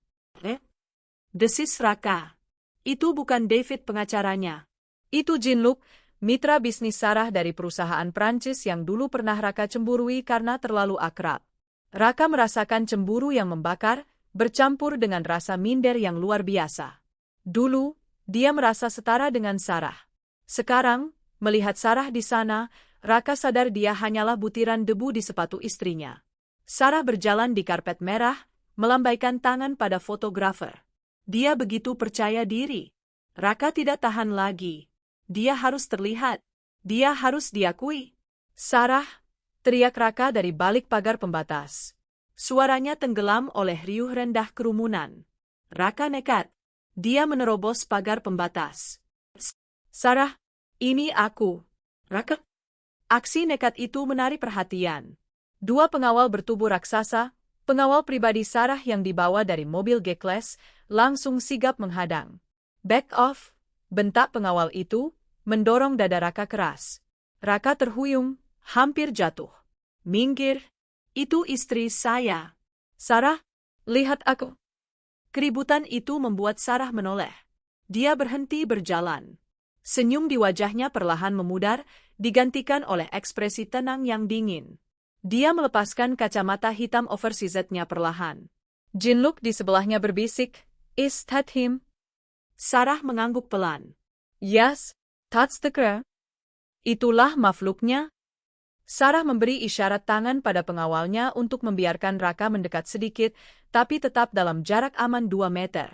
Desis Raka. Itu bukan David pengacaranya. Itu Jean-Luc, mitra bisnis Sarah dari perusahaan Prancis yang dulu pernah Raka cemburui karena terlalu akrab. Raka merasakan cemburu yang membakar, bercampur dengan rasa minder yang luar biasa. Dulu, dia merasa setara dengan Sarah. Sekarang, melihat Sarah di sana, Raka sadar dia hanyalah butiran debu di sepatu istrinya. Sarah berjalan di karpet merah, melambaikan tangan pada fotografer. Dia begitu percaya diri. Raka tidak tahan lagi. Dia harus terlihat. Dia harus diakui. Sarah, teriak Raka dari balik pagar pembatas. Suaranya tenggelam oleh riuh rendah kerumunan. Raka nekat. Dia menerobos pagar pembatas. Sarah, ini aku. Raka. Aksi nekat itu menarik perhatian. 2 pengawal bertubuh raksasa, pengawal pribadi Sarah yang dibawa dari mobil G-Class, langsung sigap menghadang. Back off, bentak pengawal itu, mendorong dada Raka keras. Raka terhuyung, hampir jatuh. Minggir, itu istri saya. Sarah, lihat aku. Keributan itu membuat Sarah menoleh. Dia berhenti berjalan. Senyum di wajahnya perlahan memudar, digantikan oleh ekspresi tenang yang dingin. Dia melepaskan kacamata hitam oversized-nya perlahan. Jinluk di sebelahnya berbisik, "Is that him?" Sarah mengangguk pelan. "Yes, that's the girl." Itulah makhluknya. Sarah memberi isyarat tangan pada pengawalnya untuk membiarkan Raka mendekat sedikit, tapi tetap dalam jarak aman 2 meter.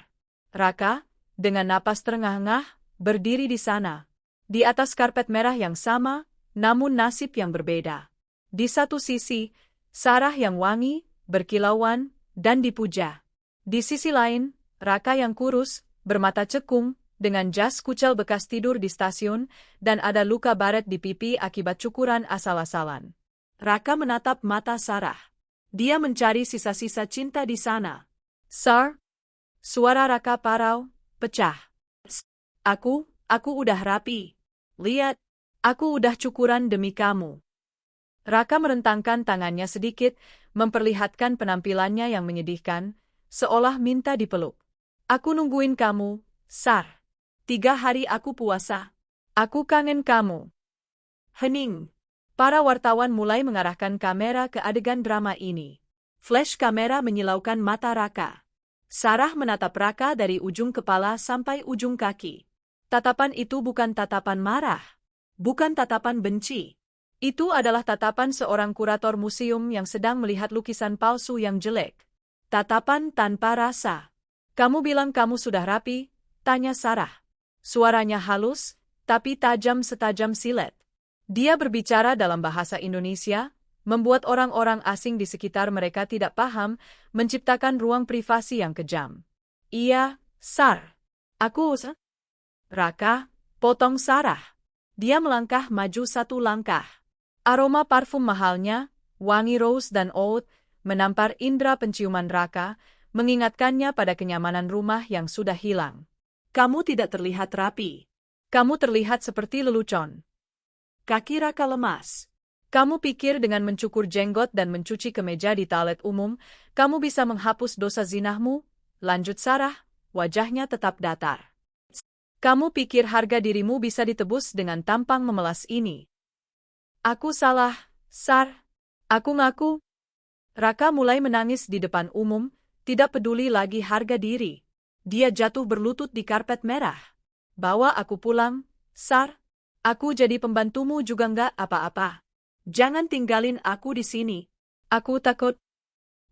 Raka, dengan napas terengah-engah, berdiri di sana. Di atas karpet merah yang sama, namun nasib yang berbeda. Di satu sisi, Sarah yang wangi, berkilauan, dan dipuja. Di sisi lain, Raka yang kurus, bermata cekung, dengan jas kucel bekas tidur di stasiun, dan ada luka baret di pipi akibat cukuran asal-asalan. Raka menatap mata Sarah. Dia mencari sisa-sisa cinta di sana. "Sir?" Suara Raka parau, pecah. Aku udah rapi. Lihat, aku udah cukuran demi kamu." Raka merentangkan tangannya sedikit, memperlihatkan penampilannya yang menyedihkan, seolah minta dipeluk. "Aku nungguin kamu, Sar. 3 hari aku puasa. Aku kangen kamu." Hening. Para wartawan mulai mengarahkan kamera ke adegan drama ini. Flash kamera menyilaukan mata Raka. Sarah menatap Raka dari ujung kepala sampai ujung kaki. Tatapan itu bukan tatapan marah. Bukan tatapan benci. Itu adalah tatapan seorang kurator museum yang sedang melihat lukisan palsu yang jelek. Tatapan tanpa rasa. "Kamu bilang kamu sudah rapi?" tanya Sarah. Suaranya halus, tapi tajam setajam silet. Dia berbicara dalam bahasa Indonesia, membuat orang-orang asing di sekitar mereka tidak paham, menciptakan ruang privasi yang kejam. "Iya, Sar. Aku..." "Raka," potong Sarah. Dia melangkah maju 1 langkah. Aroma parfum mahalnya, wangi rose dan oud, menampar indera penciuman Raka, mengingatkannya pada kenyamanan rumah yang sudah hilang. "Kamu tidak terlihat rapi. Kamu terlihat seperti lelucon." Kaki Raka lemas. "Kamu pikir dengan mencukur jenggot dan mencuci kemeja di toilet umum, kamu bisa menghapus dosa zinahmu?" lanjut Sarah, wajahnya tetap datar. "Kamu pikir harga dirimu bisa ditebus dengan tampang memelas ini?" "Aku salah, Sar. Aku ngaku." Raka mulai menangis di depan umum, tidak peduli lagi harga diri. Dia jatuh berlutut di karpet merah. "Bawa aku pulang, Sar. Aku jadi pembantumu juga nggak apa-apa. Jangan tinggalin aku di sini. Aku takut."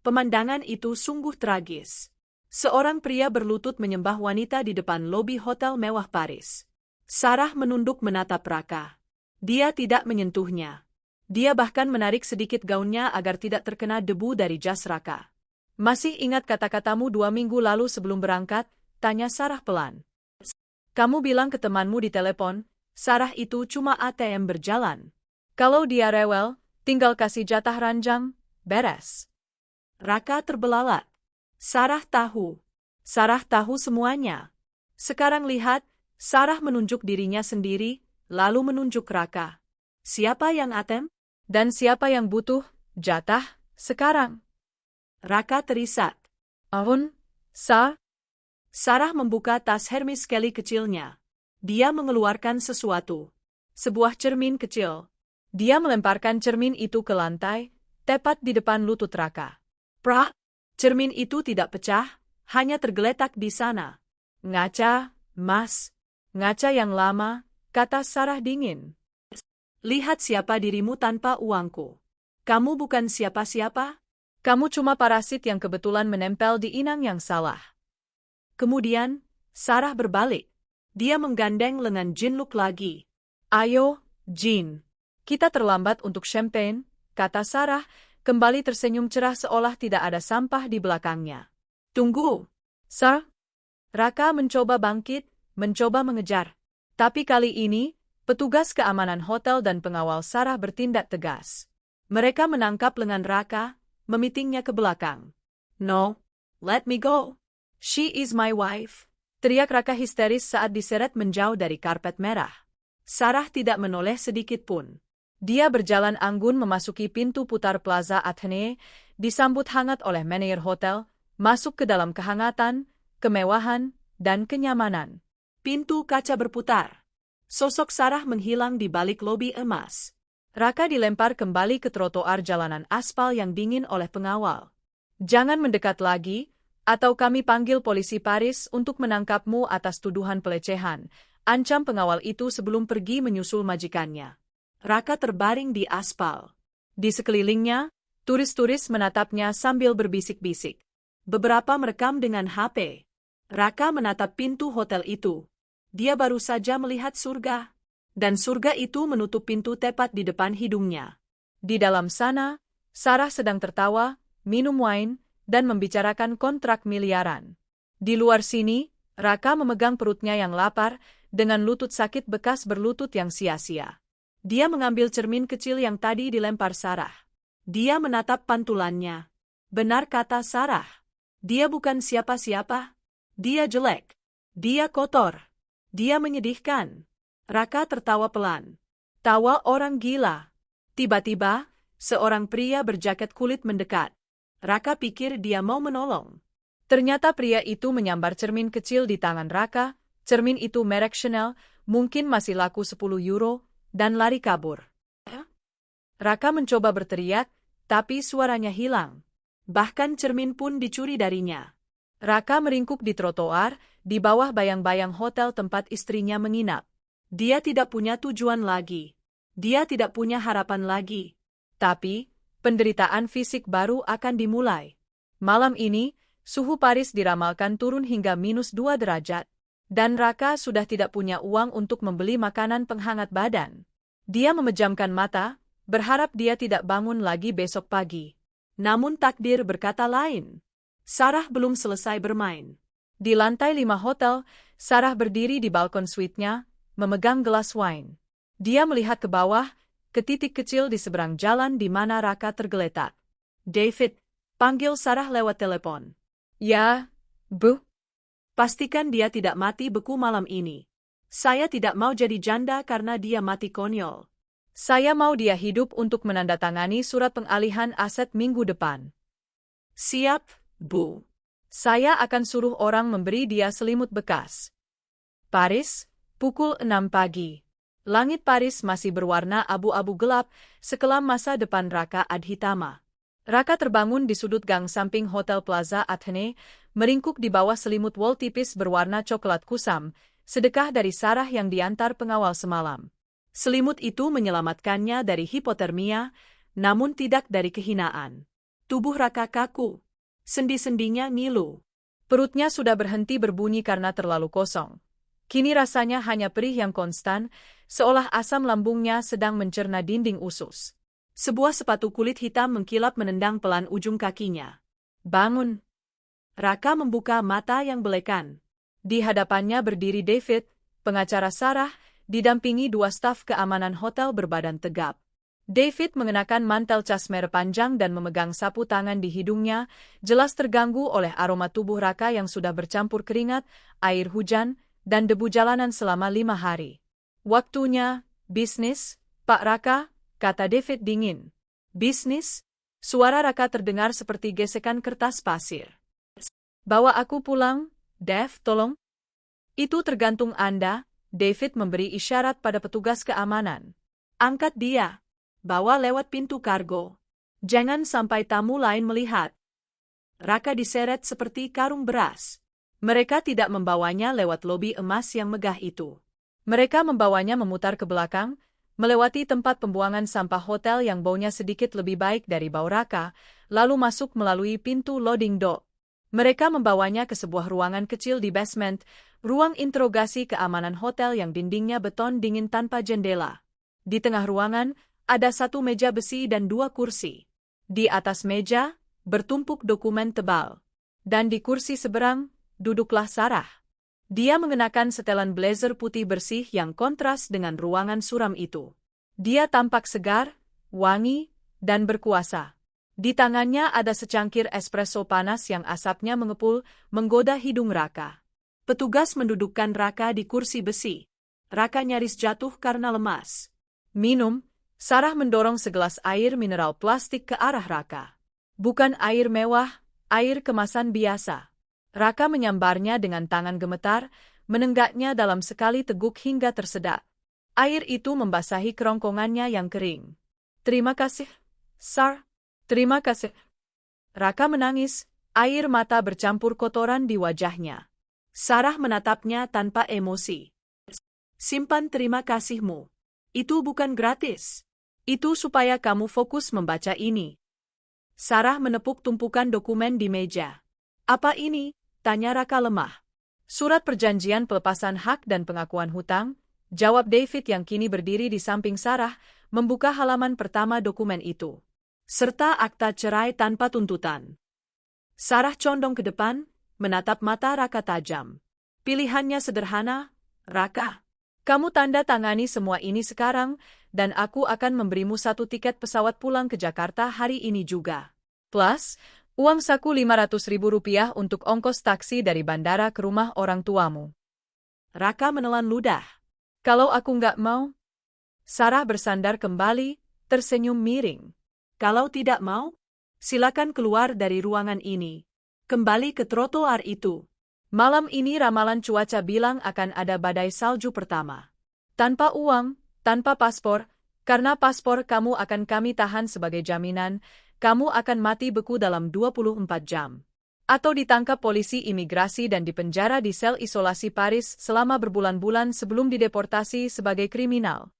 Pemandangan itu sungguh tragis. Seorang pria berlutut menyembah wanita di depan lobi hotel mewah Paris. Sarah menunduk menatap Raka. Dia tidak menyentuhnya. Dia bahkan menarik sedikit gaunnya agar tidak terkena debu dari jas Raka. "Masih ingat kata-katamu 2 minggu lalu sebelum berangkat?" tanya Sarah pelan. "Kamu bilang ke temanmu di telepon, Sarah itu cuma ATM berjalan. Kalau dia rewel, tinggal kasih jatah ranjang, beres." Raka terbelalak. Sarah tahu. Sarah tahu semuanya. Sekarang lihat, Sarah menunjuk dirinya sendiri, lalu menunjuk Raka. Siapa yang ATM? Dan siapa yang butuh jatah sekarang? Raka terisak. "Ahun, Sarah membuka tas Hermes Kelly kecilnya. Dia mengeluarkan sesuatu. Sebuah cermin kecil. Dia melemparkan cermin itu ke lantai, tepat di depan lutut Raka. Prak! Cermin itu tidak pecah, hanya tergeletak di sana. "Ngaca, Mas. Ngaca yang lama," kata Sarah dingin. "Lihat siapa dirimu tanpa uangku. Kamu bukan siapa-siapa. Kamu cuma parasit yang kebetulan menempel di inang yang salah." Kemudian, Sarah berbalik. Dia menggandeng lengan Jinluk lagi. "Ayo, Jin. Kita terlambat untuk champagne," kata Sarah, kembali tersenyum cerah seolah tidak ada sampah di belakangnya. "Tunggu, Sir." Raka mencoba bangkit, mencoba mengejar. Tapi kali ini, petugas keamanan hotel dan pengawal Sarah bertindak tegas. Mereka menangkap lengan Raka, memitingnya ke belakang. "No, let me go. She is my wife." Teriak Raka histeris saat diseret menjauh dari karpet merah. Sarah tidak menoleh sedikit pun. Dia berjalan anggun memasuki pintu putar Plaza Athene, disambut hangat oleh manajer hotel, masuk ke dalam kehangatan, kemewahan, dan kenyamanan. Pintu kaca berputar. Sosok Sarah menghilang di balik lobi emas. Raka dilempar kembali ke trotoar jalanan aspal yang dingin oleh pengawal. Jangan mendekat lagi, atau kami panggil polisi Paris untuk menangkapmu atas tuduhan pelecehan, ancam pengawal itu sebelum pergi menyusul majikannya. Raka terbaring di aspal. Di sekelilingnya, turis-turis menatapnya sambil berbisik-bisik. Beberapa merekam dengan HP. Raka menatap pintu hotel itu. Dia baru saja melihat surga. Dan surga itu menutup pintu tepat di depan hidungnya. Di dalam sana, Sarah sedang tertawa, minum wine, dan membicarakan kontrak miliaran. Di luar sini, Raka memegang perutnya yang lapar, dengan lutut sakit bekas berlutut yang sia-sia. Dia mengambil cermin kecil yang tadi dilempar Sarah. Dia menatap pantulannya. Benar kata Sarah. Dia bukan siapa-siapa. Dia jelek. Dia kotor. Dia menyedihkan. Raka tertawa pelan. Tawa orang gila. Tiba-tiba, seorang pria berjaket kulit mendekat. Raka pikir dia mau menolong. Ternyata pria itu menyambar cermin kecil di tangan Raka. Cermin itu merek Chanel, mungkin masih laku 10 euro, dan lari kabur. Raka mencoba berteriak, tapi suaranya hilang. Bahkan cermin pun dicuri darinya. Raka meringkuk di trotoar, di bawah bayang-bayang hotel tempat istrinya menginap. Dia tidak punya tujuan lagi. Dia tidak punya harapan lagi. Tapi, penderitaan fisik baru akan dimulai. Malam ini, suhu Paris diramalkan turun hingga -2 derajat. Dan Raka sudah tidak punya uang untuk membeli makanan penghangat badan. Dia memejamkan mata, berharap dia tidak bangun lagi besok pagi. Namun takdir berkata lain. Sarah belum selesai bermain. Di lantai 5 hotel, Sarah berdiri di balkon suite-nya, memegang gelas wine. Dia melihat ke bawah, ke titik kecil di seberang jalan di mana Raka tergeletak. David, panggil Sarah lewat telepon. Ya, Bu. Pastikan dia tidak mati beku malam ini. Saya tidak mau jadi janda karena dia mati konyol. Saya mau dia hidup untuk menandatangani surat pengalihan aset minggu depan. Siap, Bu. Saya akan suruh orang memberi dia selimut bekas. Paris, pukul 6 pagi. Langit Paris masih berwarna abu-abu gelap, sekelam masa depan Raka Adhitama. Raka terbangun di sudut gang samping Hotel Plaza Athene, meringkuk di bawah selimut wol tipis berwarna coklat kusam, sedekah dari Sarah yang diantar pengawal semalam. Selimut itu menyelamatkannya dari hipotermia, namun tidak dari kehinaan. Tubuh Raka kaku. Sendi-sendinya ngilu. Perutnya sudah berhenti berbunyi karena terlalu kosong. Kini rasanya hanya perih yang konstan, seolah asam lambungnya sedang mencerna dinding usus. Sebuah sepatu kulit hitam mengkilap menendang pelan ujung kakinya. Bangun. Raka membuka mata yang belekan. Di hadapannya berdiri David, pengacara Sarah, didampingi 2 staf keamanan hotel berbadan tegap. David mengenakan mantel casmer panjang dan memegang sapu tangan di hidungnya, jelas terganggu oleh aroma tubuh Raka yang sudah bercampur keringat, air hujan, dan debu jalanan selama 5 hari. Waktunya, bisnis, Pak Raka, kata David dingin. Bisnis? Suara Raka terdengar seperti gesekan kertas pasir. Bawa aku pulang, Dave, tolong. Itu tergantung Anda, David memberi isyarat pada petugas keamanan. Angkat dia. Bawa lewat pintu kargo. Jangan sampai tamu lain melihat. Raka diseret seperti karung beras. Mereka tidak membawanya lewat lobi emas yang megah itu. Mereka membawanya memutar ke belakang, melewati tempat pembuangan sampah hotel yang baunya sedikit lebih baik dari bau Raka, lalu masuk melalui pintu loading dock. Mereka membawanya ke sebuah ruangan kecil di basement, ruang interogasi keamanan hotel yang dindingnya beton dingin tanpa jendela. Di tengah ruangan, ada 1 meja besi dan 2 kursi. Di atas meja, bertumpuk dokumen tebal. Dan di kursi seberang, duduklah Sarah. Dia mengenakan setelan blazer putih bersih yang kontras dengan ruangan suram itu. Dia tampak segar, wangi, dan berkuasa. Di tangannya ada secangkir espresso panas yang asapnya mengepul, menggoda hidung Raka. Petugas mendudukkan Raka di kursi besi. Raka nyaris jatuh karena lemas. Minum. Sarah mendorong segelas air mineral plastik ke arah Raka. Bukan air mewah, air kemasan biasa. Raka menyambarnya dengan tangan gemetar, menenggaknya dalam sekali teguk hingga tersedak. Air itu membasahi kerongkongannya yang kering. Terima kasih, Sar. Terima kasih. Raka menangis, air mata bercampur kotoran di wajahnya. Sarah menatapnya tanpa emosi. Simpan terima kasihmu. Itu bukan gratis. Itu supaya kamu fokus membaca ini. Sarah menepuk tumpukan dokumen di meja. Apa ini? Tanya Raka lemah. Surat perjanjian pelepasan hak dan pengakuan hutang, jawab David yang kini berdiri di samping Sarah, membuka halaman pertama dokumen itu. Serta akta cerai tanpa tuntutan. Sarah condong ke depan, menatap mata Raka tajam. Pilihannya sederhana, Raka. Kamu tanda tangani semua ini sekarang, dan aku akan memberimu 1 tiket pesawat pulang ke Jakarta hari ini juga. Plus, uang saku Rp500.000 untuk ongkos taksi dari bandara ke rumah orang tuamu. Raka menelan ludah. Kalau aku nggak mau? Sarah bersandar kembali, tersenyum miring. Kalau tidak mau, silakan keluar dari ruangan ini. Kembali ke trotoar itu. Malam ini ramalan cuaca bilang akan ada badai salju pertama. Tanpa uang, tanpa paspor, karena paspor kamu akan kami tahan sebagai jaminan, kamu akan mati beku dalam 24 jam. Atau ditangkap polisi imigrasi dan dipenjara di sel isolasi Paris selama berbulan-bulan sebelum dideportasi sebagai kriminal.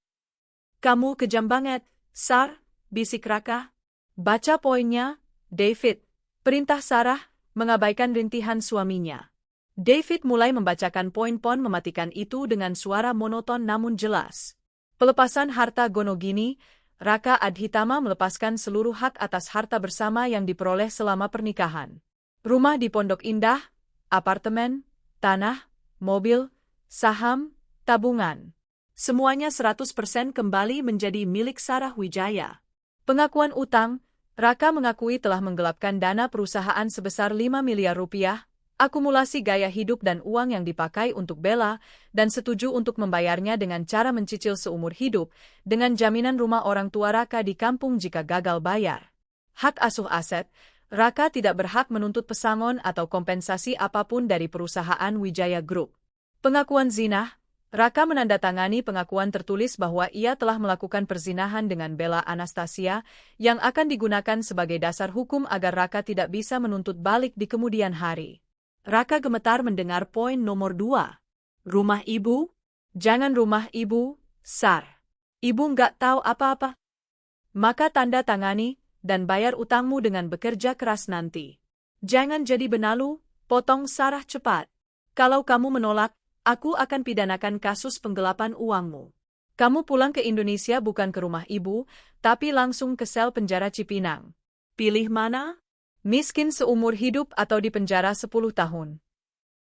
Kamu kejam banget, Sar, bisik Raka. Baca poinnya, David. Perintah Sarah, mengabaikan rintihan suaminya. David mulai membacakan poin-poin mematikan itu dengan suara monoton namun jelas. Pelepasan harta Gonogini, Raka Adhitama melepaskan seluruh hak atas harta bersama yang diperoleh selama pernikahan. Rumah di Pondok Indah, apartemen, tanah, mobil, saham, tabungan. Semuanya 100% kembali menjadi milik Sarah Wijaya. Pengakuan utang, Raka mengakui telah menggelapkan dana perusahaan sebesar 5 miliar rupiah, akumulasi gaya hidup dan uang yang dipakai untuk Bella, dan setuju untuk membayarnya dengan cara mencicil seumur hidup, dengan jaminan rumah orang tua Raka di kampung jika gagal bayar. Hak asuh aset, Raka tidak berhak menuntut pesangon atau kompensasi apapun dari perusahaan Wijaya Group. Pengakuan zina, Raka menandatangani pengakuan tertulis bahwa ia telah melakukan perzinahan dengan Bella Anastasia, yang akan digunakan sebagai dasar hukum agar Raka tidak bisa menuntut balik di kemudian hari. Raka gemetar mendengar poin nomor 2. Rumah ibu? Jangan rumah ibu, Sar. Ibu nggak tahu apa-apa. Maka tanda tangani, dan bayar utangmu dengan bekerja keras nanti. Jangan jadi benalu, potong Sarah cepat. Kalau kamu menolak, aku akan pidanakan kasus penggelapan uangmu. Kamu pulang ke Indonesia bukan ke rumah ibu, tapi langsung ke sel penjara Cipinang. Pilih mana? Miskin seumur hidup atau di penjara 10 tahun.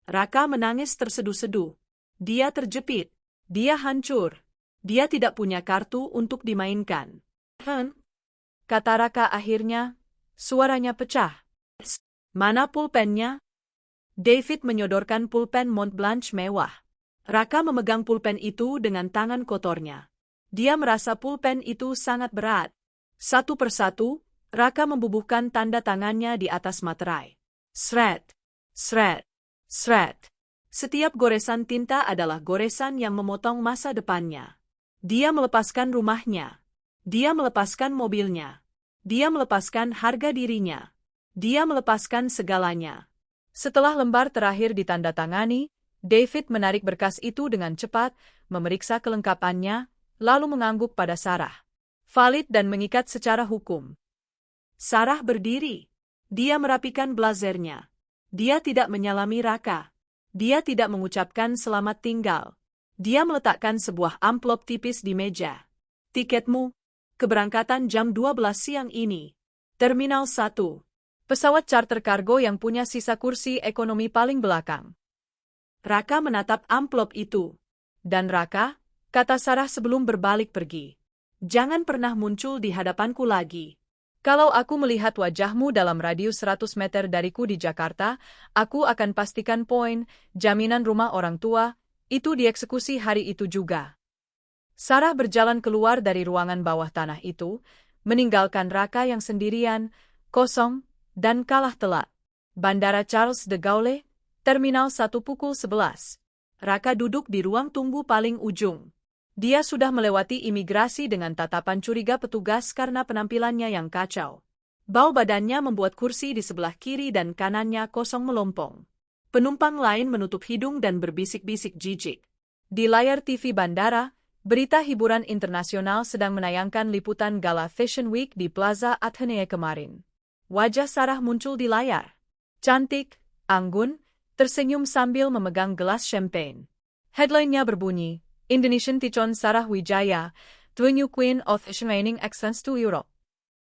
Raka menangis terseduh-seduh. Dia terjepit. Dia hancur. Dia tidak punya kartu untuk dimainkan. Kata Raka akhirnya, suaranya pecah. Mana pulpennya? David menyodorkan pulpen Montblanc mewah. Raka memegang pulpen itu dengan tangan kotornya. Dia merasa pulpen itu sangat berat. Satu persatu, Raka membubuhkan tanda tangannya di atas materai. Sret, sret, sret. Setiap goresan tinta adalah goresan yang memotong masa depannya. Dia melepaskan rumahnya. Dia melepaskan mobilnya. Dia melepaskan harga dirinya. Dia melepaskan segalanya. Setelah lembar terakhir ditandatangani, David menarik berkas itu dengan cepat, memeriksa kelengkapannya, lalu mengangguk pada Sarah. Valid dan mengikat secara hukum. Sarah berdiri. Dia merapikan blazernya. Dia tidak menyalami Raka. Dia tidak mengucapkan selamat tinggal. Dia meletakkan sebuah amplop tipis di meja. Tiketmu. Keberangkatan jam 12 siang ini. Terminal 1. Pesawat charter kargo yang punya sisa kursi ekonomi paling belakang. Raka menatap amplop itu. Dan Raka, kata Sarah sebelum berbalik pergi. Jangan pernah muncul di hadapanku lagi. Kalau aku melihat wajahmu dalam radius 100 meter dariku di Jakarta, aku akan pastikan poin, jaminan rumah orang tua, itu dieksekusi hari itu juga. Sarah berjalan keluar dari ruangan bawah tanah itu, meninggalkan Raka yang sendirian, kosong, dan kalah telak. Bandara Charles de Gaulle, Terminal 1 pukul 11. Raka duduk di ruang tunggu paling ujung. Dia sudah melewati imigrasi dengan tatapan curiga petugas karena penampilannya yang kacau. Bau badannya membuat kursi di sebelah kiri dan kanannya kosong melompong. Penumpang lain menutup hidung dan berbisik-bisik jijik. Di layar TV bandara, berita hiburan internasional sedang menayangkan liputan gala Fashion Week di Plaza Athenae kemarin. Wajah Sarah muncul di layar. Cantik, anggun, tersenyum sambil memegang gelas champagne. Headline-nya berbunyi, Indonesian Tichon Sarah Wijaya, the new queen of fashion reigning excellence to Europe.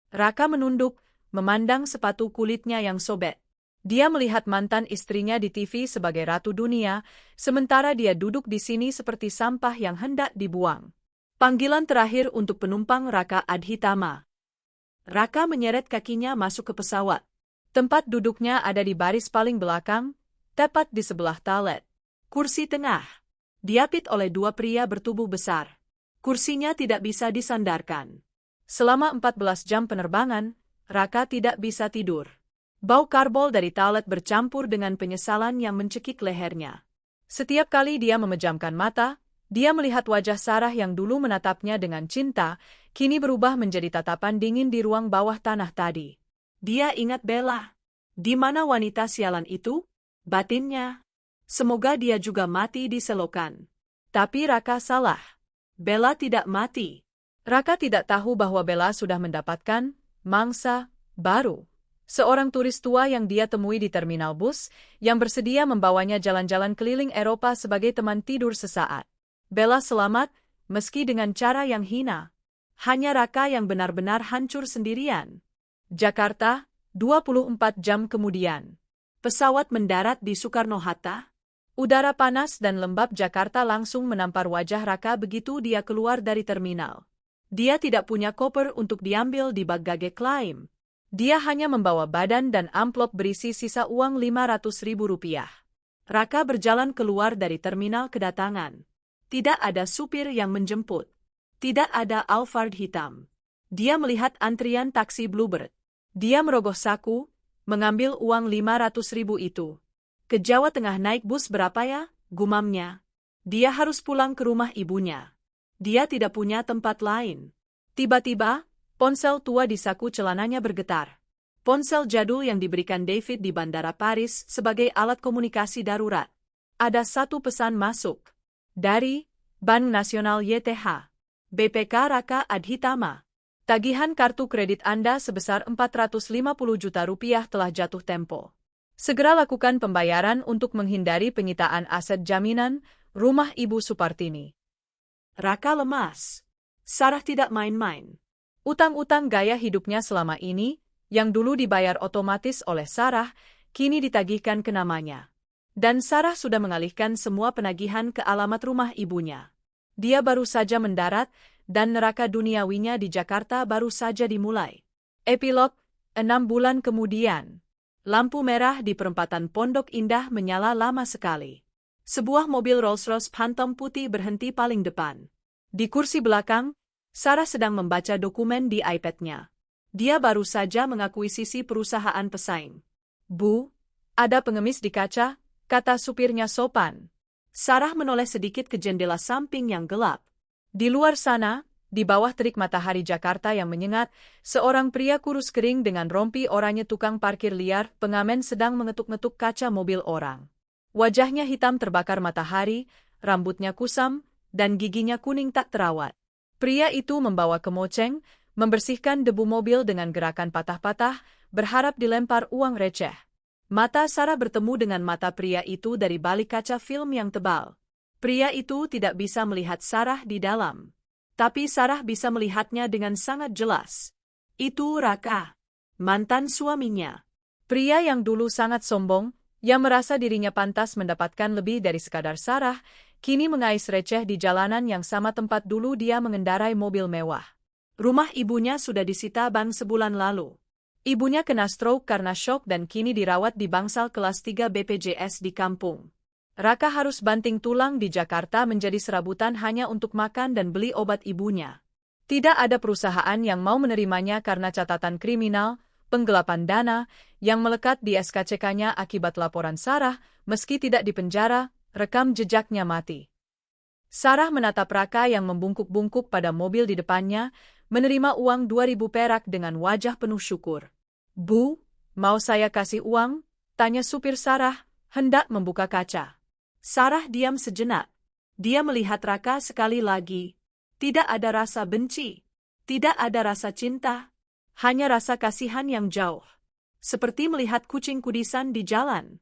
Raka menunduk, memandang sepatu kulitnya yang sobek. Dia melihat mantan istrinya di TV sebagai ratu dunia, sementara dia duduk di sini seperti sampah yang hendak dibuang. Panggilan terakhir untuk penumpang Raka Adhitama. Raka menyeret kakinya masuk ke pesawat. Tempat duduknya ada di baris paling belakang, tepat di sebelah toilet. Kursi tengah. Diapit oleh dua pria bertubuh besar. Kursinya tidak bisa disandarkan. Selama 14 jam penerbangan, Raka tidak bisa tidur. Bau karbol dari toilet bercampur dengan penyesalan yang mencekik lehernya. Setiap kali dia memejamkan mata, dia melihat wajah Sarah yang dulu menatapnya dengan cinta, kini berubah menjadi tatapan dingin di ruang bawah tanah tadi. Dia ingat Bella. Di mana wanita sialan itu? Batinnya. Semoga dia juga mati di selokan. Tapi Raka salah. Bella tidak mati. Raka tidak tahu bahwa Bella sudah mendapatkan mangsa baru. Seorang turis tua yang dia temui di terminal bus, yang bersedia membawanya jalan-jalan keliling Eropa sebagai teman tidur sesaat. Bella selamat, meski dengan cara yang hina. Hanya Raka yang benar-benar hancur sendirian. Jakarta, 24 jam kemudian. Pesawat mendarat di Soekarno-Hatta. Udara panas dan lembab Jakarta langsung menampar wajah Raka begitu dia keluar dari terminal. Dia tidak punya koper untuk diambil di bagage klaim. Dia hanya membawa badan dan amplop berisi sisa uang Rp500.000. Raka berjalan keluar dari terminal kedatangan. Tidak ada supir yang menjemput. Tidak ada Alphard hitam. Dia melihat antrian taksi Bluebird. Dia merogoh saku, mengambil uang Rp500.000 itu. Ke Jawa Tengah naik bus berapa ya? Gumamnya. Dia harus pulang ke rumah ibunya. Dia tidak punya tempat lain. Tiba-tiba, ponsel tua di saku celananya bergetar. Ponsel jadul yang diberikan David di Bandara Paris sebagai alat komunikasi darurat. Ada satu pesan masuk. Dari Bank Nasional YTH. BPK Raka Adhitama. Tagihan kartu kredit Anda sebesar Rp450 juta telah jatuh tempo. Segera lakukan pembayaran untuk menghindari penyitaan aset jaminan rumah Ibu Supartini. Raka lemas. Sarah tidak main-main. Utang-utang gaya hidupnya selama ini, yang dulu dibayar otomatis oleh Sarah, kini ditagihkan ke namanya. Dan Sarah sudah mengalihkan semua penagihan ke alamat rumah ibunya. Dia baru saja mendarat, dan neraka duniawinya di Jakarta baru saja dimulai. Epilog, 6 bulan kemudian. Lampu merah di perempatan Pondok Indah menyala lama sekali. Sebuah mobil Rolls-Royce Phantom putih berhenti paling depan. Di kursi belakang, Sarah sedang membaca dokumen di iPad-nya. Dia baru saja mengakuisisi perusahaan pesaing. Bu, ada pengemis di kaca, kata supirnya sopan. Sarah menoleh sedikit ke jendela samping yang gelap. Di luar sana, di bawah terik matahari Jakarta yang menyengat, seorang pria kurus kering dengan rompi oranye tukang parkir liar pengamen sedang mengetuk-ngetuk kaca mobil orang. Wajahnya hitam terbakar matahari, rambutnya kusam, dan giginya kuning tak terawat. Pria itu membawa kemoceng, membersihkan debu mobil dengan gerakan patah-patah, berharap dilempar uang receh. Mata Sarah bertemu dengan mata pria itu dari balik kaca film yang tebal. Pria itu tidak bisa melihat Sarah di dalam. Tapi Sarah bisa melihatnya dengan sangat jelas. Itu Raka, mantan suaminya. Pria yang dulu sangat sombong, yang merasa dirinya pantas mendapatkan lebih dari sekadar Sarah, kini mengais receh di jalanan yang sama tempat dulu dia mengendarai mobil mewah. Rumah ibunya sudah disita bank sebulan lalu. Ibunya kena stroke karena syok dan kini dirawat di bangsal kelas 3 BPJS di kampung. Raka harus banting tulang di Jakarta menjadi serabutan hanya untuk makan dan beli obat ibunya. Tidak ada perusahaan yang mau menerimanya karena catatan kriminal, penggelapan dana, yang melekat di SKCK-nya akibat laporan Sarah, meski tidak dipenjara, rekam jejaknya mati. Sarah menatap Raka yang membungkuk-bungkuk pada mobil di depannya, menerima uang 2.000 perak dengan wajah penuh syukur. Bu, mau saya kasih uang? Tanya supir Sarah, hendak membuka kaca. Sarah diam sejenak. Dia melihat Raka sekali lagi. Tidak ada rasa benci. Tidak ada rasa cinta. Hanya rasa kasihan yang jauh. Seperti melihat kucing kudisan di jalan.